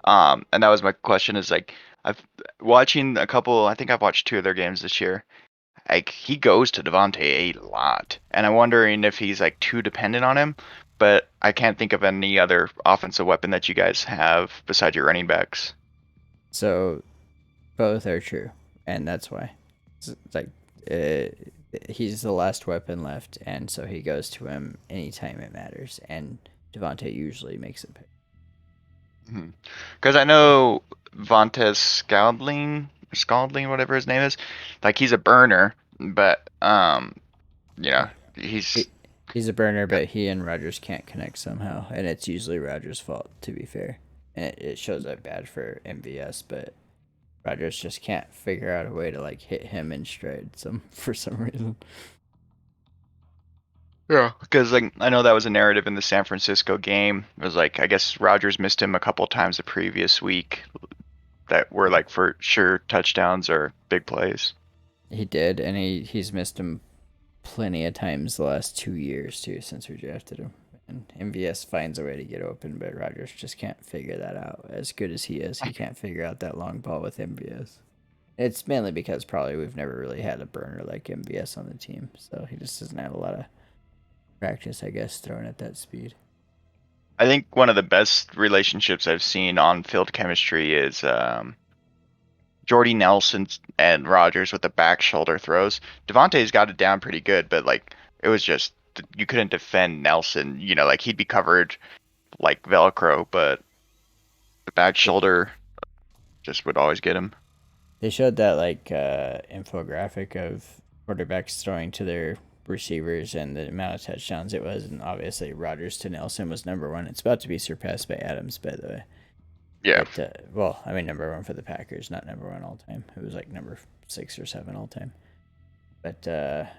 And that was my question. Is like I've watching a couple. I think I've watched 2 of their games this year. Like he goes to Devontae a lot, and I'm wondering if he's like too dependent on him. But I can't think of any other offensive weapon that you guys have besides your running backs. So both are true, and that's why. It's like uh, he's the last weapon left, and so he goes to him anytime it matters. And Devontae usually makes it pay. Because I know Vontez Scalding. Scalding, whatever his name is. Like he's a burner, but you know, Yeah. he's He, he's a burner, but he and Rogers can't connect somehow, and it's usually Rogers' fault, to be fair. And it shows up bad for MVS, but Rogers just can't figure out a way to like hit him in stride some for some reason. yeah, because like I know that was a narrative in the San Francisco game. It was like I guess Rodgers missed him a couple times the previous week that were Yeah. like for sure touchdowns or big plays. He did, and he's missed him plenty of times the last 2 years too since we drafted him. And MVS finds a way to get open, but Rogers just can't figure that out. As good as he can't figure out that long ball with MVS. It's mainly because probably we've never really had a burner like MVS on the team, so he just doesn't have a lot of practice, I guess, throwing at that speed. I think one of the best relationships I've seen on field chemistry is Jordy Nelson and Rodgers with the back shoulder throws. Devontae's got it down pretty good, but like it was just you couldn't defend Nelson. You know, like he'd be covered like Velcro, but the back shoulder just would always get him. They showed that like infographic of quarterbacks throwing to their receivers and the amount of touchdowns it was, and obviously Rogers to Nelson was number one. It's about to be surpassed by Adams, by the way. Yeah. But well, I mean number one for the Packers, not number one all time. It was like number 6 or 7 all time. But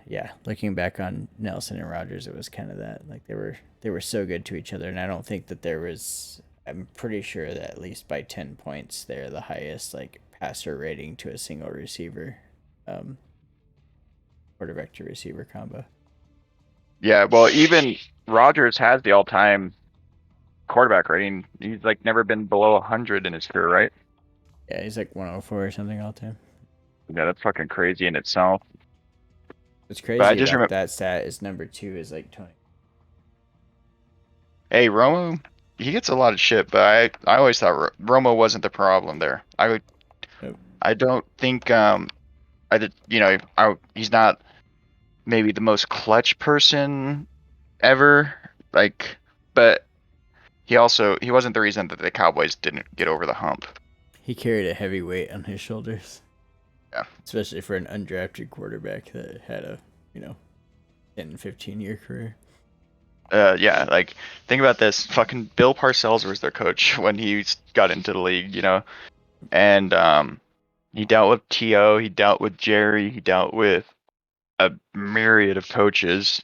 yeah, looking back on Nelson and Rogers, it was kind of that like they were so good to each other, and I don't think that there was. I'm pretty sure that at least by 10 points, they're the highest like passer rating to a single receiver, um, quarterback to receiver combo. Yeah, well, even Rodgers has the all-time quarterback rating. He's like never been below 100 in his career, right? Yeah, he's like 104 or something all time. Yeah, that's fucking crazy in itself. What's But I crazy just about remember, that stat is number two is like Tony. hey, Romo, he gets a lot of shit, but I always thought Romo wasn't the problem there. Nope. I don't think I did, he's not maybe the most clutch person ever, like, but he wasn't the reason that the Cowboys didn't get over the hump. He carried a heavy weight on his shoulders, Yeah. especially for an undrafted quarterback that had a you know 10, 15 year career. Yeah, like think about this. Fucking Bill Parcells was their coach when he got into the league, and he dealt with T.O., he dealt with Jerry, he dealt with a myriad of coaches,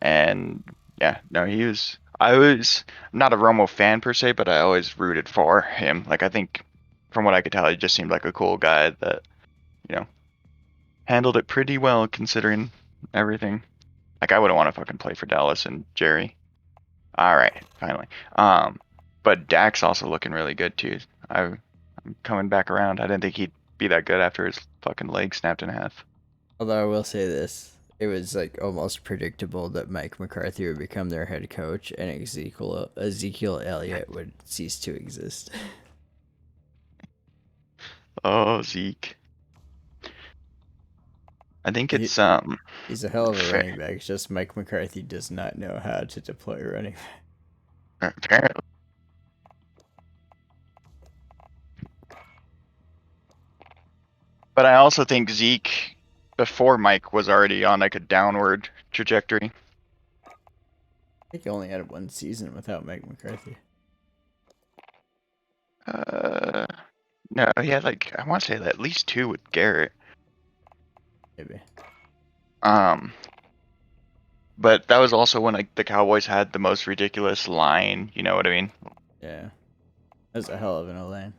and yeah, no, he was. I was not a Romo fan per se, but I always rooted for him. Like I think, from what I could tell, he just seemed like a cool guy that you know handled it pretty well considering everything. Like I wouldn't want to fucking play for Dallas and Jerry. All right, finally. But Dak's also looking really good too. I'm coming back around. I didn't think he'd be that good after his fucking leg snapped in half. Although I will say this, it was like almost predictable that Mike McCarthy would become their head coach and Ezekiel Elliott would cease to exist. Oh, Zeke. I think He, it's he's a hell of a fair, running back. It's just Mike McCarthy does not know how to deploy running. apparently. But I also think Zeke before Mike was already on like a downward trajectory. I think he only had 1 season without Mike McCarthy. Uh, no, he had like I want to say at least two with Garrett. Maybe. Um, but that was also when like the Cowboys had the most ridiculous line. You know what I mean? Yeah. That's a hell of an O line.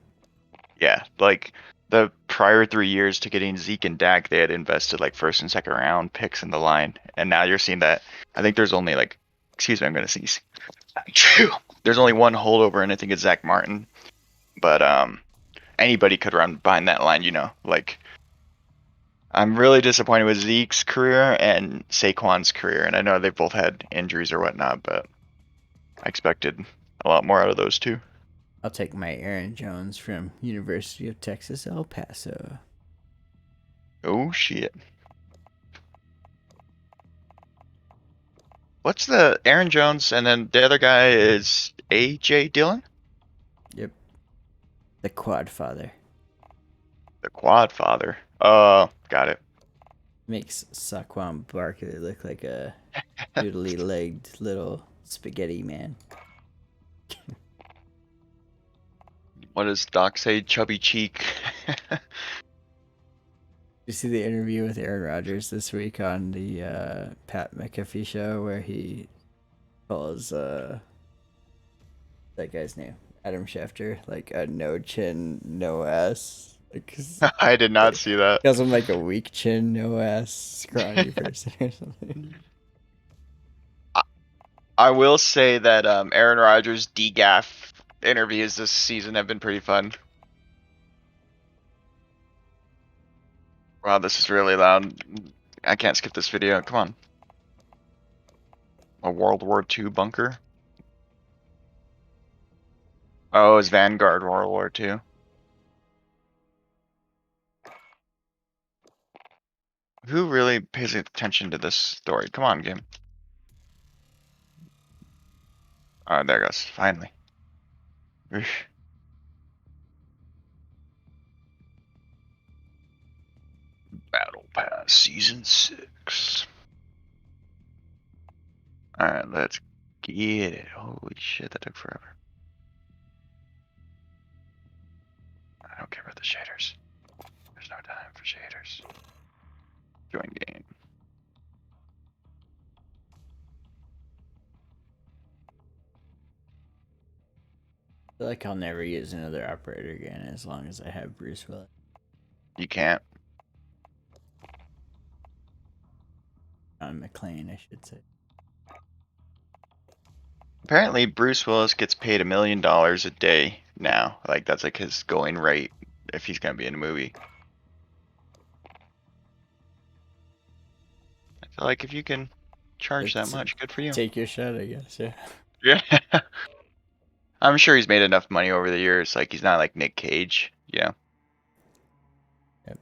Yeah, like the prior 3 years to getting Zeke and Dak, they had invested like first and second round picks in the line, and now you're seeing that. I think there's only like, excuse me, I'm gonna sneeze. There's only one holdover, and I think it's Zach Martin. But anybody could run behind that line, Like I'm really disappointed with Zeke's career and Saquon's career, and I know they've both had injuries or whatnot, but I expected a lot more out of those two. I'll take my Aaron Jones from University of Texas El Paso. Oh shit. What's the Aaron Jones and then the other guy is AJ Dillon? Yep. The Quad Father. The Quad Father. Got it. Makes Saquon Barkley look like a noodly legged little spaghetti man. What does Doc say? Chubby cheek. You see the interview with Aaron Rodgers this week on the Pat McAfee show where he calls that guy's name, Adam Schefter, like a no chin, no ass. Like, I did not see that. calls him like a weak chin, no ass, scrawny person or something. I will say that Aaron Rodgers' DGAF interviews this season have been pretty fun. Wow, this is really loud. I can't skip this video. Come on. A World War II bunker. Oh, it's Vanguard World War II. Who really pays attention to this story? Come on, game. Oh, there it goes. Finally. Oof. Battle Pass Season 6. Alright, let's get it. Holy shit, that took forever. I don't care about the shaders. There's no time for shaders. Join game. I feel like I'll never use another operator again as long as I have Bruce Willis. You can't. McLean, I should say. Apparently, Bruce Willis gets paid $1 million a day now. Like, that's like his going rate if he's gonna be in a movie. I feel like if you can charge that much, good for you. Take your shot, I guess, yeah. Yeah. I'm sure he's made enough money over the years. Like, he's not like Nick Cage. Yeah. Yep.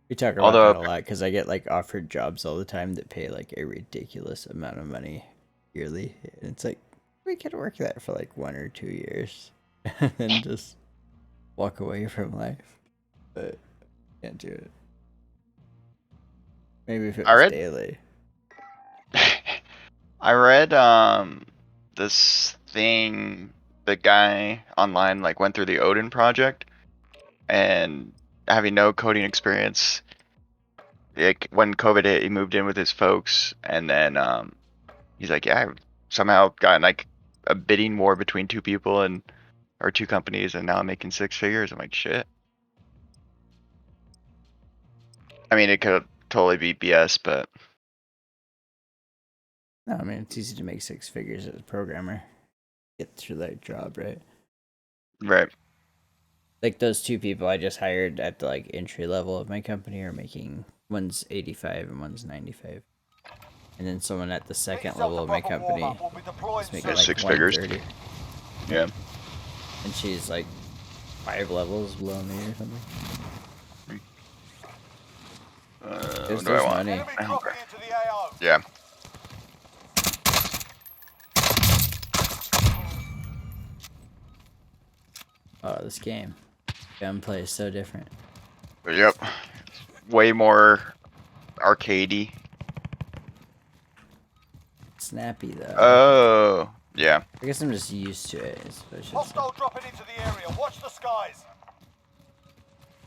We talk about Although, that a lot because I get like offered jobs all the time that pay like a ridiculous amount of money yearly. And it's like, we could work that for like 1 or 2 years and then just walk away from life. But can't do it. Maybe if it I was read daily. I read this thing, the guy online like went through the Odin project, and having no coding experience, like when COVID hit, he moved in with his folks, and then he's like, yeah, I somehow got like a bidding war between two people and or two companies, and now I'm making 6 figures. I'm like, shit. I mean, it could totally be BS, but No, I mean, it's easy to make 6 figures as a programmer. Get through that job, right? right. Like those 2 people I just hired at the like entry level of my company are making, one's 85 and one's 95. And then someone at the second level of my company is making like 6 figures. 130. Yeah. And she's like 5 levels below me or something. What do I want? Money. Yeah. Oh, this game. Gunplay is so different. Yep. Way more arcadey. Snappy though. Oh, yeah. I guess I'm just used to it. Hostile dropping into the area. Watch the skies.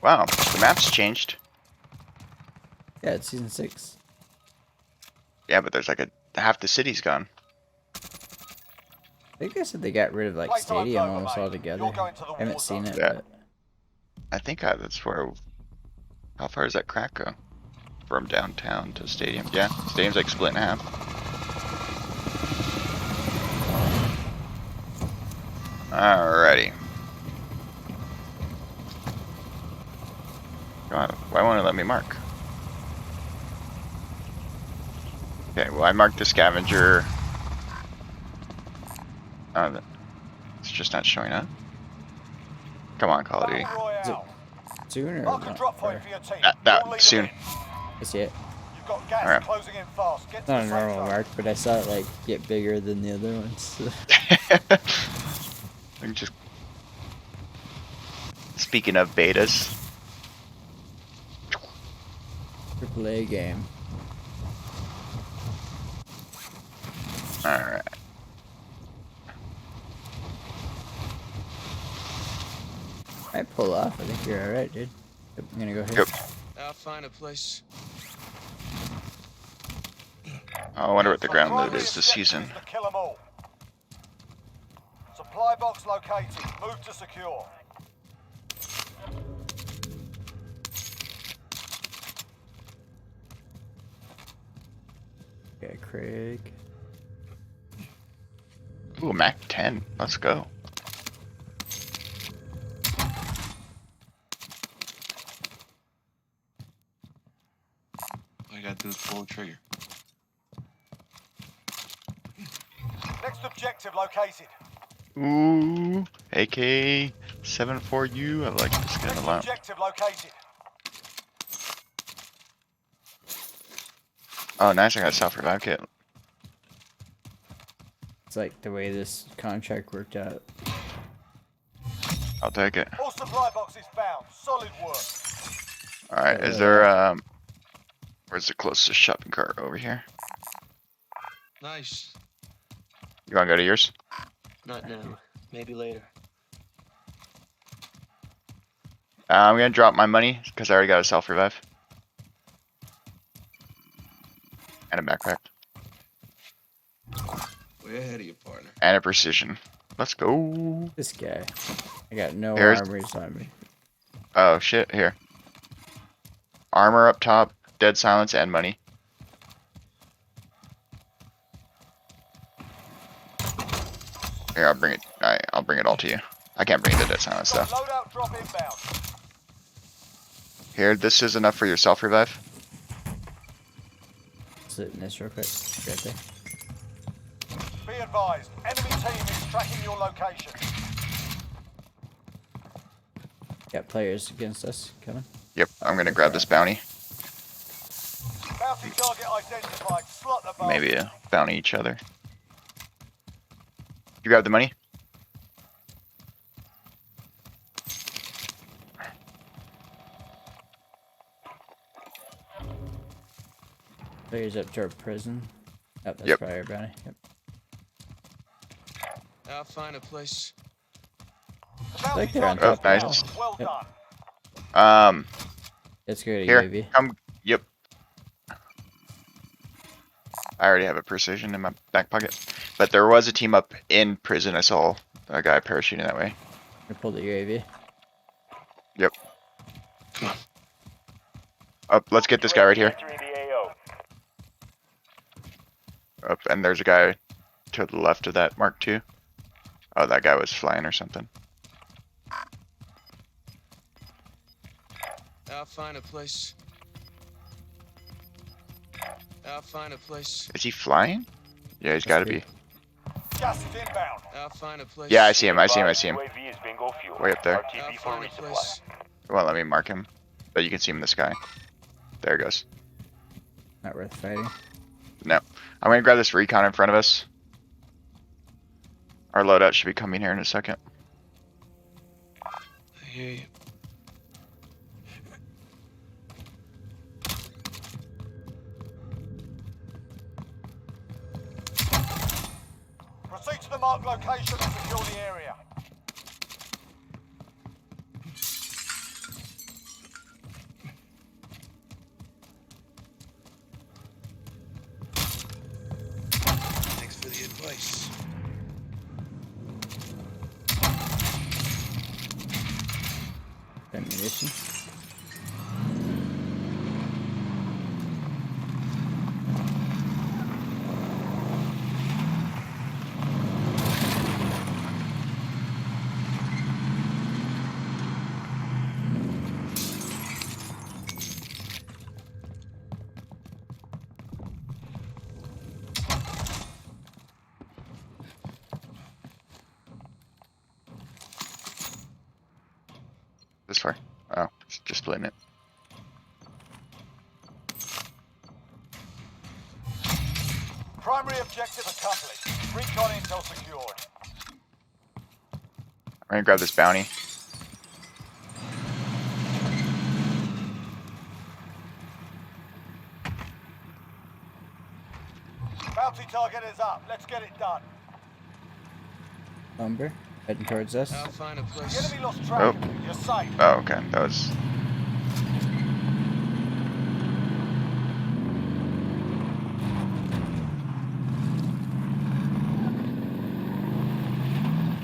Wow, the map's changed. Yeah, it's season 6. Yeah, but there's like half the city's gone. I think I said they got rid of like Stadium almost altogether. I haven't seen it, Yeah. but I think that's where. How far does that crack go? From downtown to stadium? Yeah, stadium's like split in half. Alrighty. God, why won't it let me mark? Okay, well I marked the scavenger. It's just not showing up. Come on, Call of Duty. sooner. That soon. I see it. You've got gas Alright. closing in fast. Get It's to not the a safe normal zone. mark, but I saw it like get bigger than the other ones. I can just. Speaking of betas, AAA game. alright. I pull off. I think you're alright, dude. Yep, I'm gonna go here. Yep. I'll find a place. I wonder what the So ground loot primary is this objective season. is to kill 'em all. Supply box located. Move to secure. Okay, Craig. Ooh, Mac 10. Let's go. All you gotta do is pull the trigger. Next objective located. Ooh, AK-74U. I like this gun Next a lot. objective located. Oh, nice. I got a self-revive kit. It's like the way this contract worked out. I'll take it. All supply boxes found. Solid work. Alright, is there, where's the closest shopping cart over here? Nice. You wanna go to yours? Not now. Maybe later. I'm gonna drop my money, because I already got a self-revive. And a backpack. Way ahead of you, partner. And a precision. Let's go. This guy. I got no Here's- armors on me. Oh, shit, here. Armor up top, dead silence, and money. Here, I'll bring it. I'll bring it all to you. I can't bring the dead silence though. Got loadout drop inbound. Here, this is enough for your self-revive. Sit in this real quick. Right there. Be advised. Enemy team is tracking your location. Got players against us coming. Yep, I'm gonna grab this bounty. Bounty target identified. Slot the bomb. Maybe bounty each other. You grab the money? Players up to our prison. Oh, that's Yep. probably our bounty. Yep. I'll find a place. Bounty Like they're on target top is now. down. Well Yep. done. Let's go to Here, UAV. come. Yep. I already have a precision in my back pocket. But there was a team up in prison. I saw a guy parachuting that way. I pulled the UAV. Yep. Up, let's get this guy right here. Entering the AO. Up, and there's a guy to the left of that mark too. Oh, that guy was flying or something. I'll find a place. I'll find a place. Is he flying? Yeah, he's gotta be. Gas is inbound. I'll find a place. Yeah, I see him. I see him. I see him. UAV is bingo fuel. Way up there. I'll find a place. Well, let me mark him. But you can see him in the sky. There he goes. Not worth fighting. No. I'm gonna grab this recon in front of us. Our loadout should be coming here in a second. I hear you. Proceed to the marked location and secure the area. Thanks for the advice. Ammunition. This far. Oh, it's just splitting it. Primary objective accomplished. Recon intel secured. I'm gonna grab this bounty. Target is up. Let's get it done. Lumber heading towards us. I'll find a The place. enemy lost track. You're safe. Oh, okay. That was.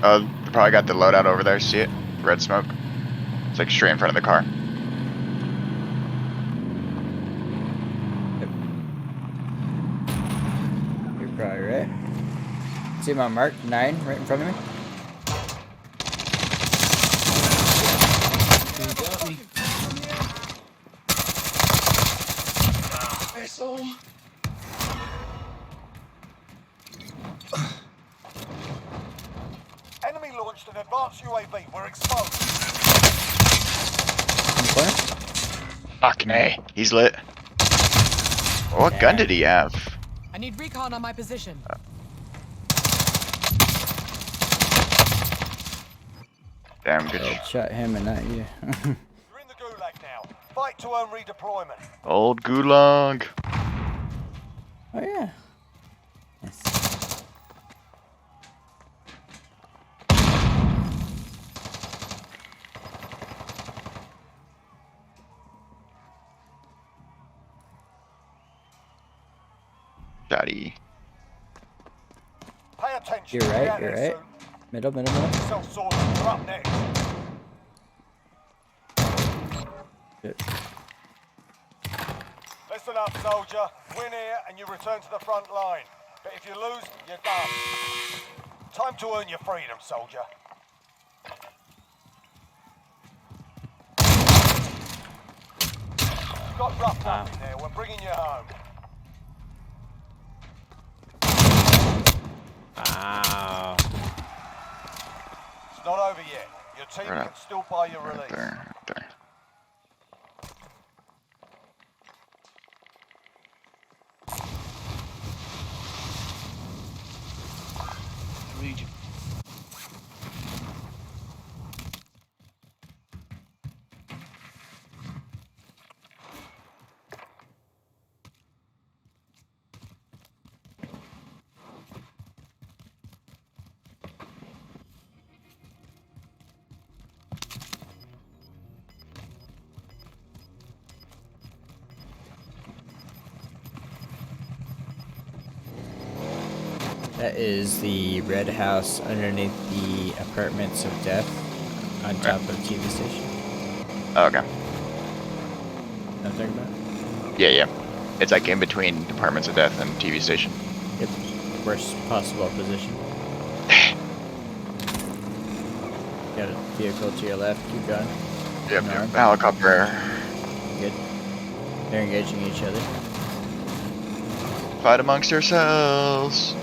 Oh, they probably got the loadout over there. See it? Red smoke. It's like straight in front of the car. You're probably right. See my mark 9 right in front of me. You got me. Asshole. Enemy launched an advanced UAV. We're exposed. In the corner. Fucking A. He's lit. What gun did he have? I need recon on my position. Damn good. Shot him and not you. You're in the gulag now. Fight to earn redeployment. Old gulag. Oh yeah. Nice. Daddy. Pay attention. You're We're right. out You're there right. Middle, middle, middle. soon. Self-sorted. We're up next. Good. Listen up, soldier. Win here and you return to the front line. But if you lose, you're done. Time to earn your freedom, soldier. Got rough up in there. We're bringing you home. Wow. It's not over yet. Your team Right can still buy your Right release. there. Right there. Read you. That is the red house underneath the apartments of death on top of TV station. Oh, okay. Know what I'm talking about? Yeah, yeah. It's like in between Departments of Death and TV station. Yep. Worst possible position. Got a vehicle to your left. Keep going. Yep, An arm. yep. Helicopter. Good. They're engaging each other. Fight amongst yourselves.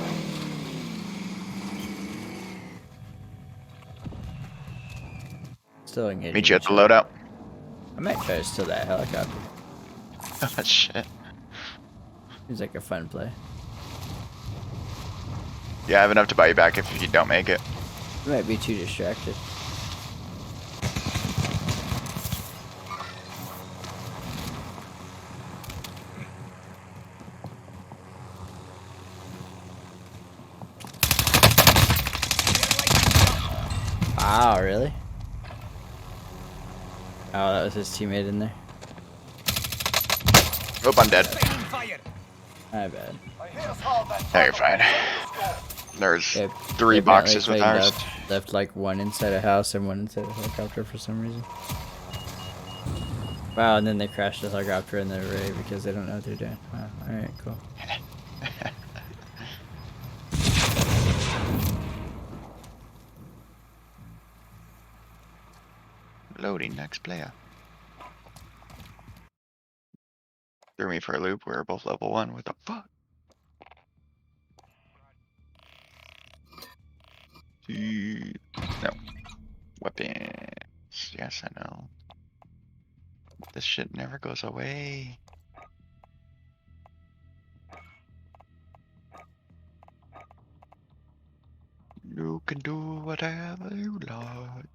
Still engaging. Meet you at each the other. loadout. I might try to steal that helicopter. Oh, shit. Seems like a fun play. Yeah, I have enough to buy you back if you don't make it. I might be too distracted. Wow, really? Oh, that was his teammate in there. Oh, I'm dead. My bad. They hit us hard that No, you're time. fine. There's They- 3 they apparently boxes with cleaned ours. up, left like one inside a house and one inside a helicopter for some reason. Wow, and then they crashed the helicopter in the array because they don't know what they're doing. Wow, alright, cool. Loading next player. Threw me for a loop. We were both level 1. What the fuck? No. Weapons. Yes, I know. This shit never goes away. You can do whatever you like.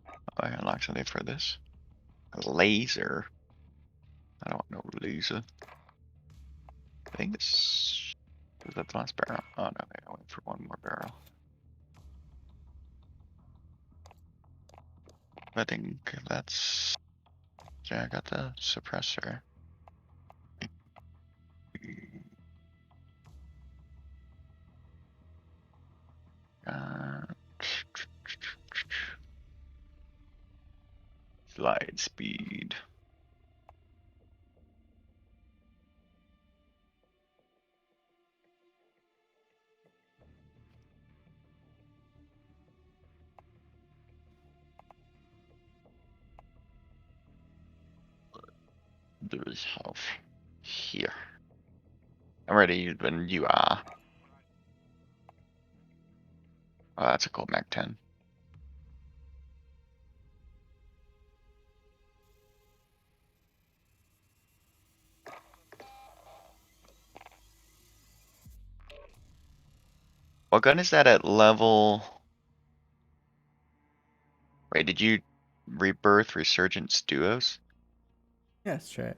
Oh, I unlocked something for this. A laser. I don't know laser. I think this. Is that the last barrel? Oh no, wait, I went for one more barrel. I think that's... Yeah, I got the suppressor. Uh, slide speed. There is health here. I'm ready when you are. Oh, that's a cold Mac 10. What gun is that at level? Wait, did you rebirth Resurgence Duos? Yeah, that's right.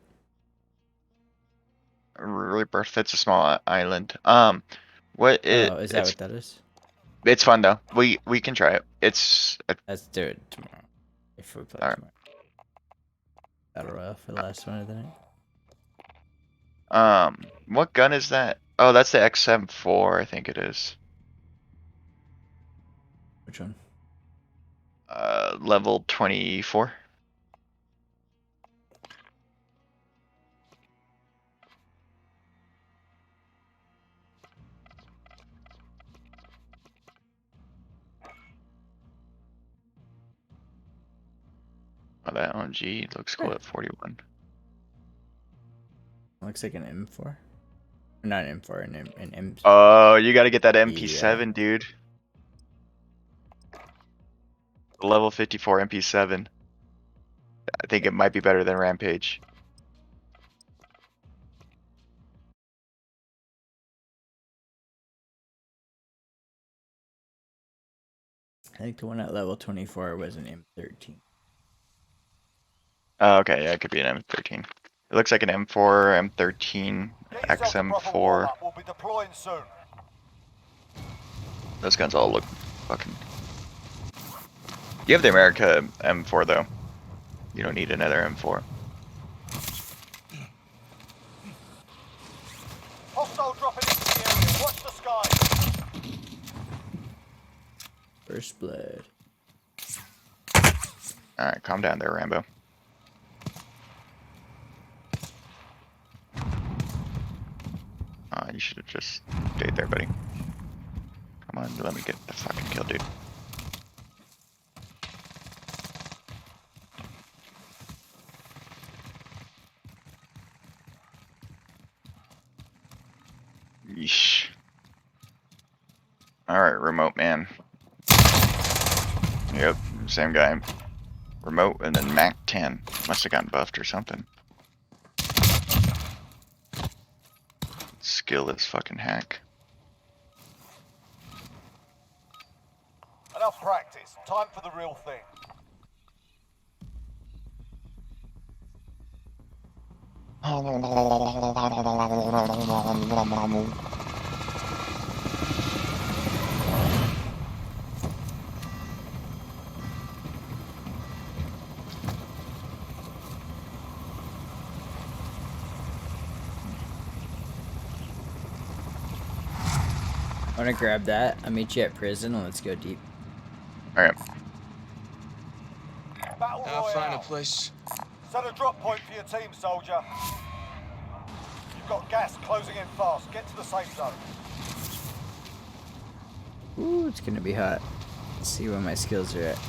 Rebirth, that's a small island. What Oh, is that it's what that is? it's fun though. We can try it. It's Let's do it tomorrow. If we play Alright. tomorrow. Battle Royale for the last one of the night. what gun is that? Oh, that's the XM4, I think it is. Which one? Level 24. Oh, that LMG looks cool Yeah. at 41. Looks like an M4. Not an M4, an M. Oh, you gotta get that Yeah. MP7, dude. Level 54 MP7. I think it might be better than Rampage. I think the one at level 24 was an M13. Oh, okay, yeah, it could be an M13. It looks like an M4, M13, Get yourself a proper XM4. warm-up. We'll be deploying soon. Those guns all look fucking... You have the America M4 though. You don't need another M4. Hostile dropping into the area. Watch the sky. First blood. Alright, calm down there, Rambo. You should have just stayed there, buddy. Come on, let me get the fucking kill, dude. Yeesh. Alright, remote man. Yep, same guy. Remote and then Mac 10. Must have gotten buffed or something. Skill is fucking hack. Enough practice. Time for the real thing. I want to grab that. I'll meet you at prison and let's go deep. Alright. Battle I'll find a Royale. place. Set a drop point for your team, soldier. You've got gas closing in fast. Get to the safe zone. Ooh, it's gonna be hot. Let's see where my skills are at.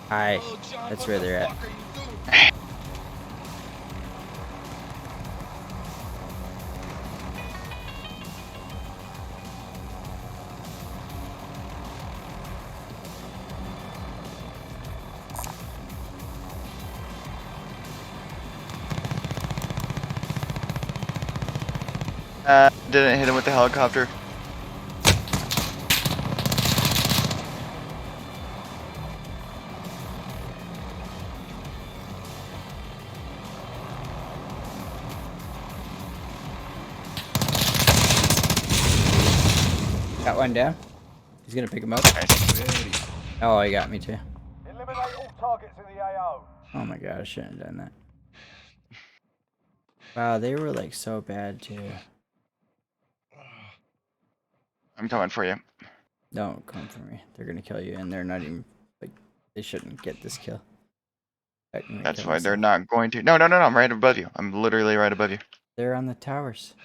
Hi. Oh, John, That's what where the they're at. fuck are you doing? Didn't hit him with the helicopter. Got one down. He's gonna pick him up. Nice. Oh, he got me too. Eliminate all targets in the AO. Oh my god, I shouldn't have done that. Wow, they were like so bad too. I'm coming for you. Don't come for me. They're gonna kill you, and they're not even like they shouldn't get this kill. I can That's kill why they're myself. not going to. No, no, no, no. I'm right above you. I'm literally right above you. They're on the towers.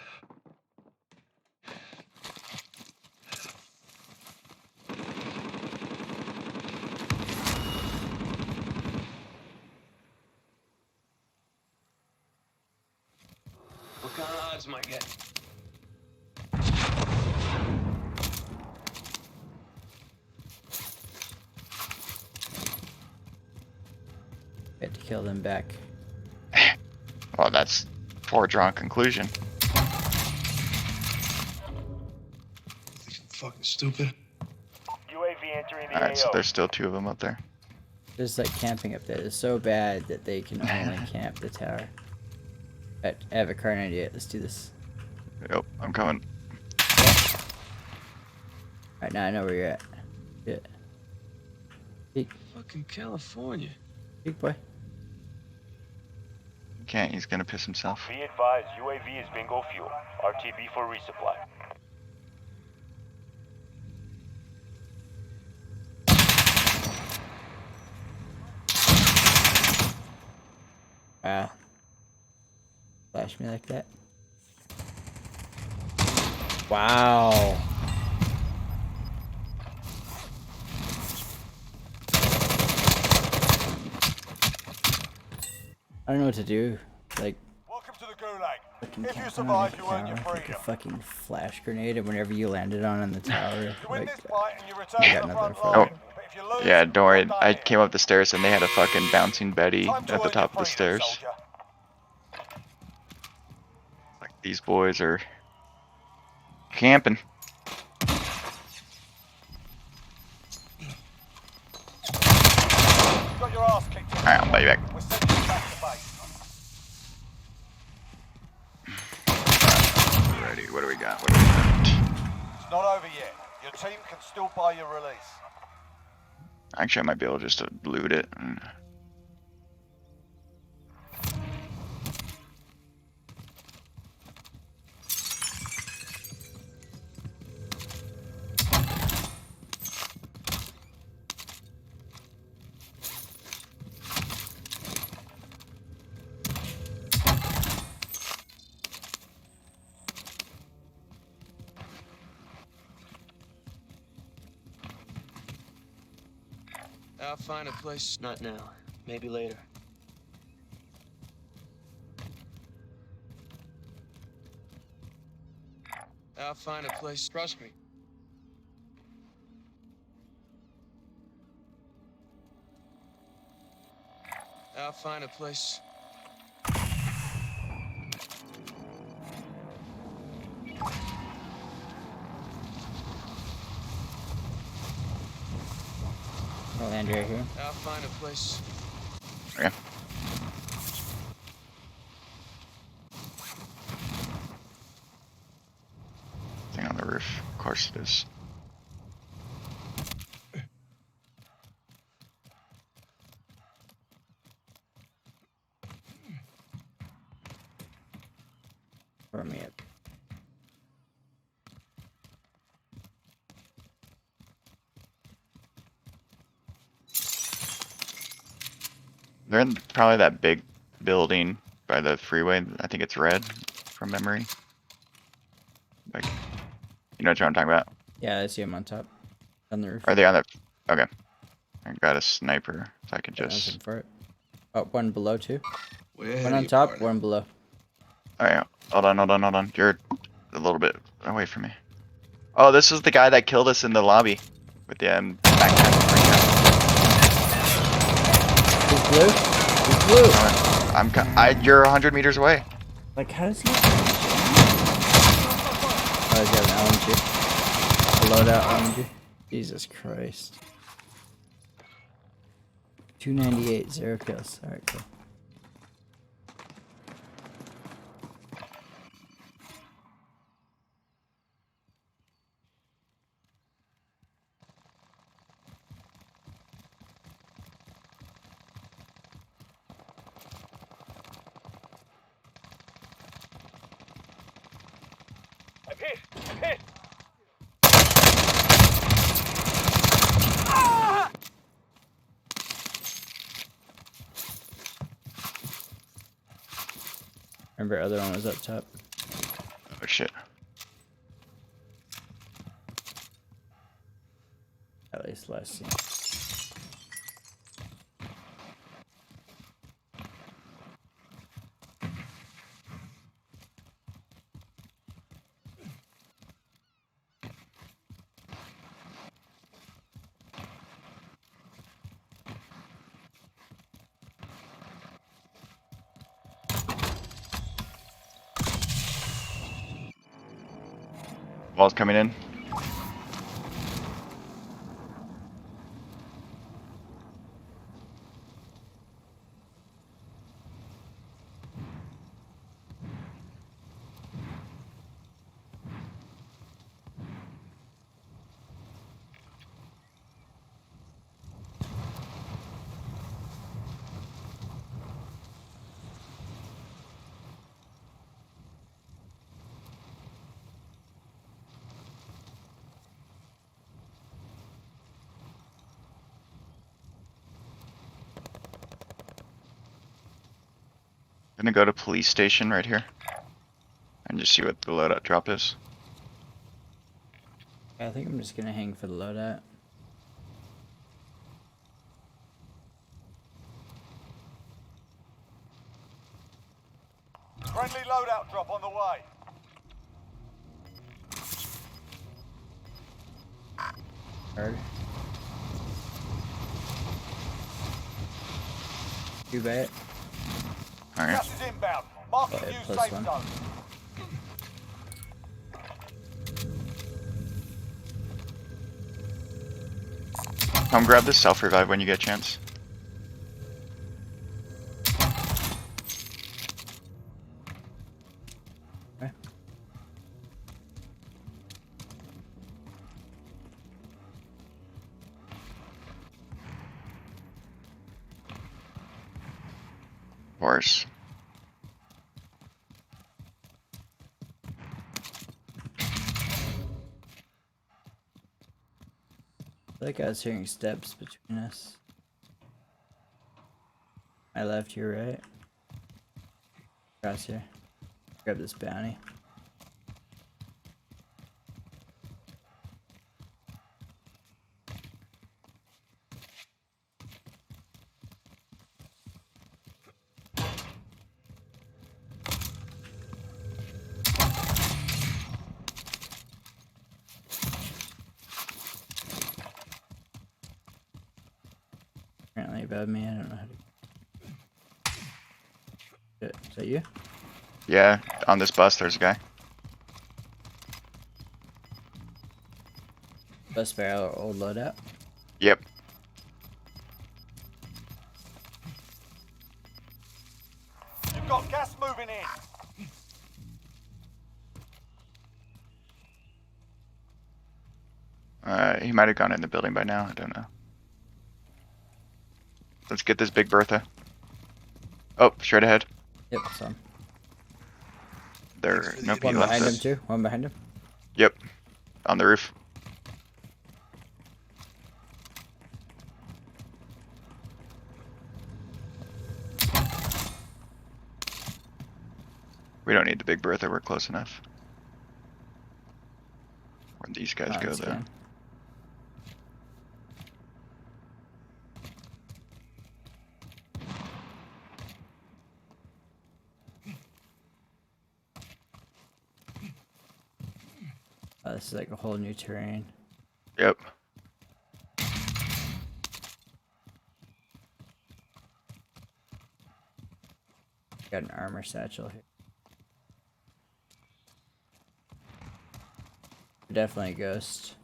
What kind of odds am I getting? Had to kill them back. Well, that's foredrawn conclusion. Fucking stupid. UAV entering the Alright, so AO. there's still 2 of them up there. There's like camping up there. It's so bad that they can only camp the tower. I have a car 98. Let's do this. Yep, I'm coming. Alright, now I know where you're at. Yeah. Peek, Fucking California. peek boy. Can't, he's gonna piss himself. Be advised, UAV is bingo fuel. RTB for resupply. Wow. Flash me like that. Wow. I don't know what to do. Like, Welcome to the Gulag. fucking If you camp survive, on you the earn your tower, like a freedom. fucking flash grenade, and whenever you landed on the tower, You win like, this fight and you return I to got the nothing front for line. that. But if you lose, Yeah, don't you're worry. done I here. came up the stairs and they had a fucking bouncing Betty Time to at the earn top your of the freedom, stairs. soldier. Like, these boys are camping. You got your ass kicked in. Alright, I'll buy you back. We're sending you back to base. Ready, what do we got? What do we got? It's not over yet. Your team can still buy your release. Actually, I might be able just to loot it. I'll find a place. Not now. Maybe later. I'll find a place. Trust me. I'll find a place. I'll land right here. I'll find a place. Okay. Thing on the roof. Of course it is. Throw me up. They're in probably that big building by the freeway. I think it's red from memory. Like, you know what I'm talking about? Yeah, I see him on top. On the roof. Are they on that? Okay. I got a sniper, so I can Got just. nothing for it. Oh, one below too. Way ahead One of on you, top, partner. one below. Alright, hold on, hold on, hold on. You're a little bit away from me. Oh, this is the guy that killed us in the lobby with the backpack. He's blue. He's blue. You're 100 meters away. Like, how does he? Oh, he's got an LMG. A loadout LMG. Jesus Christ. 298, 0 kills. Alright, cool. Snipe hit! Hit! Remember, other one was up top. Oh shit. At least last scene. Wall's coming in. Gonna go to police station right here. And just see what the loadout drop is. I think I'm just gonna hang for the loadout. Friendly loadout drop on the way. Hard. You bet. Alright. Gas is inbound. Marking Oh, new plus safe one. zone. Come grab this self-revive when you get a chance. Okay. Of course. I feel like I was hearing steps between us. My left, your right. Across here. Grab this bounty. Apparently above me, I don't know how to... Shit, is that you? Yeah, on this bus there's a guy. Bus barrel or old loadout? Yep. You've got gas moving in. He might have gone in the building by now, I don't know. Let's get this big Bertha. Oh, straight ahead. Yep, some. There, Thanks for the nope, he One left behind him us. too. One behind him. Yep, on the roof. We don't need the big Bertha, we're close enough. Where'd these guys go though? Scan. Oh, this is like a whole new terrain. Yep. Got an armor satchel here. Definitely a ghost.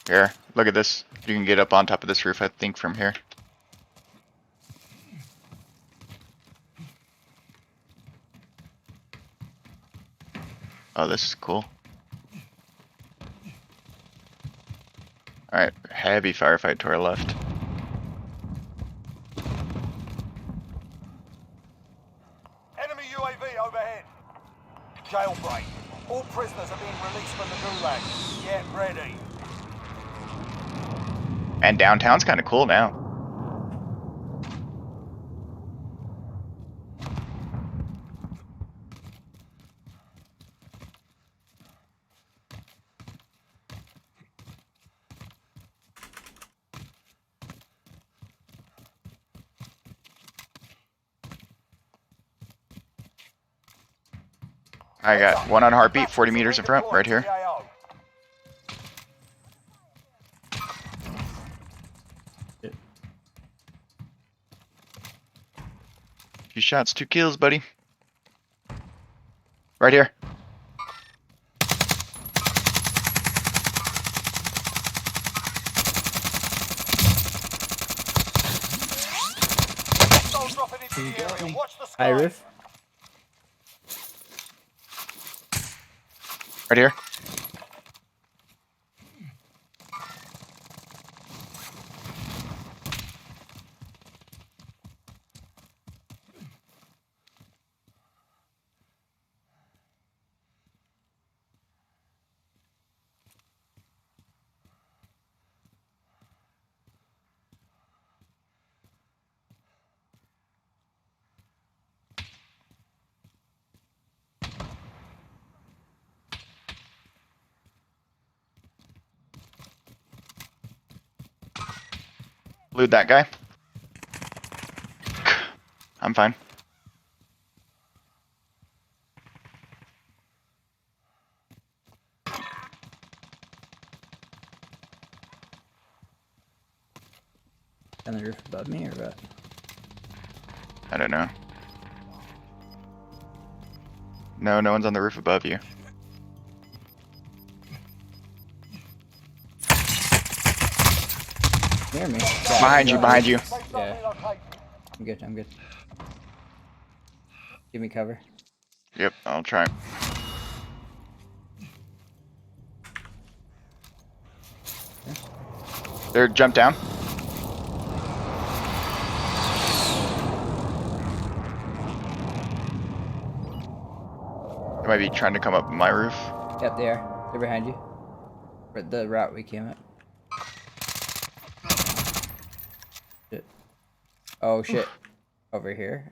Here, look at this. You can get up on top of this roof, I think, from here. Oh, this is cool. Alright, heavy firefight to our left. Enemy UAV overhead. Jailbreak. All prisoners are being released from the gulag. Get ready. And downtown's kind of cool now. I got one on heartbeat, 40 meters in front, right here. Two shots, 2 kills, buddy. Right here. High roof. Right here. Loot that guy. I'm fine. On the roof above me or what? I don't know. No, no one's on the roof above you. Near me. Behind you, behind you. Yeah. I'm good, I'm good. Give me cover. Yep, I'll try. They're jump down. They might be trying to come up my roof. Yep, they are. They're behind you. For the route we came up. Shit. Oh shit. Over here.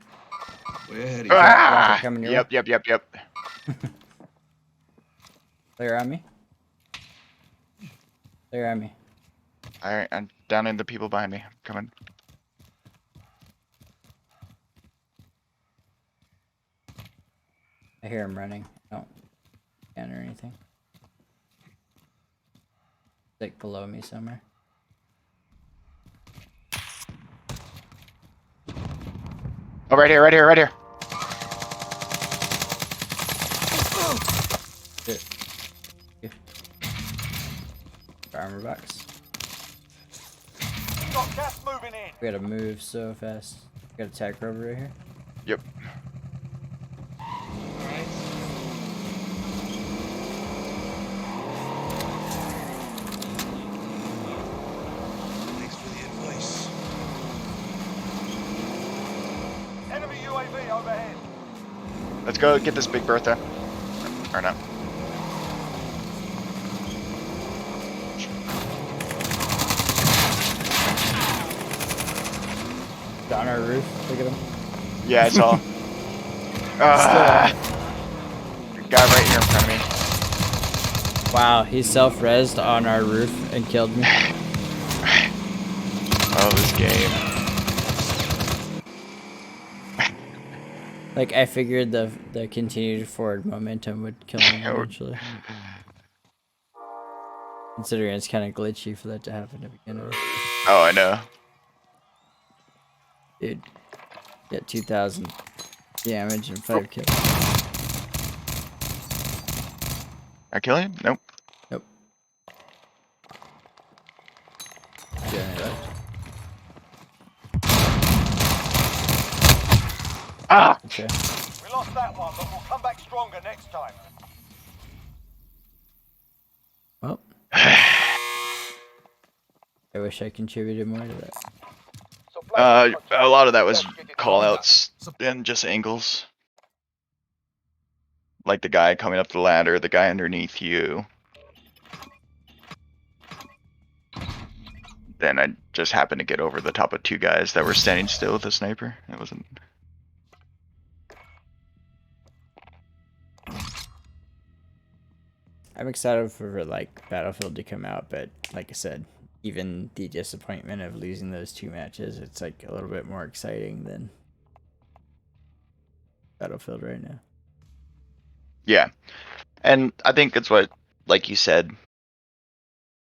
Way ahead of you. Ah! coming your Yep, yep, yep, yep. They're on me. They're on me. Alright, I'm down in the people behind me. I'm coming. I hear them running. I don't scan or anything. Like below me somewhere. Oh, right here, right here, right here. Shit. Yeah. Armor box. Got gas moving in. We gotta move so fast. Got a tack rover right here. Yep. Thanks for the advice. Enemy UAV overhead. Let's go get this Big Bertha. Or no. On our roof. Look at him. Yeah, I saw. Guy right here in front of me. Wow, he self-rezzed on our roof and killed me. Oh, this game. Like I figured the continued forward momentum would kill him eventually. Considering it's kind of glitchy for that to happen to begin with. Oh, I know. Dude, get 2,000 damage and 5 kills. I kill him? Nope. Nope. Yeah, left. Ah! Okay. We lost that one, but we'll come back stronger next time. Well. I wish I contributed more to that. A lot of that was call outs and just angles. like the guy coming up the ladder, the guy underneath you. Then I just happened to get over the top of 2 guys that were standing still with a sniper. It wasn't. I'm excited for like Battlefield to come out, but like I said, even the disappointment of losing those 2 matches, it's like a little bit more exciting than Battlefield right now. Yeah. And I think it's what, like you said,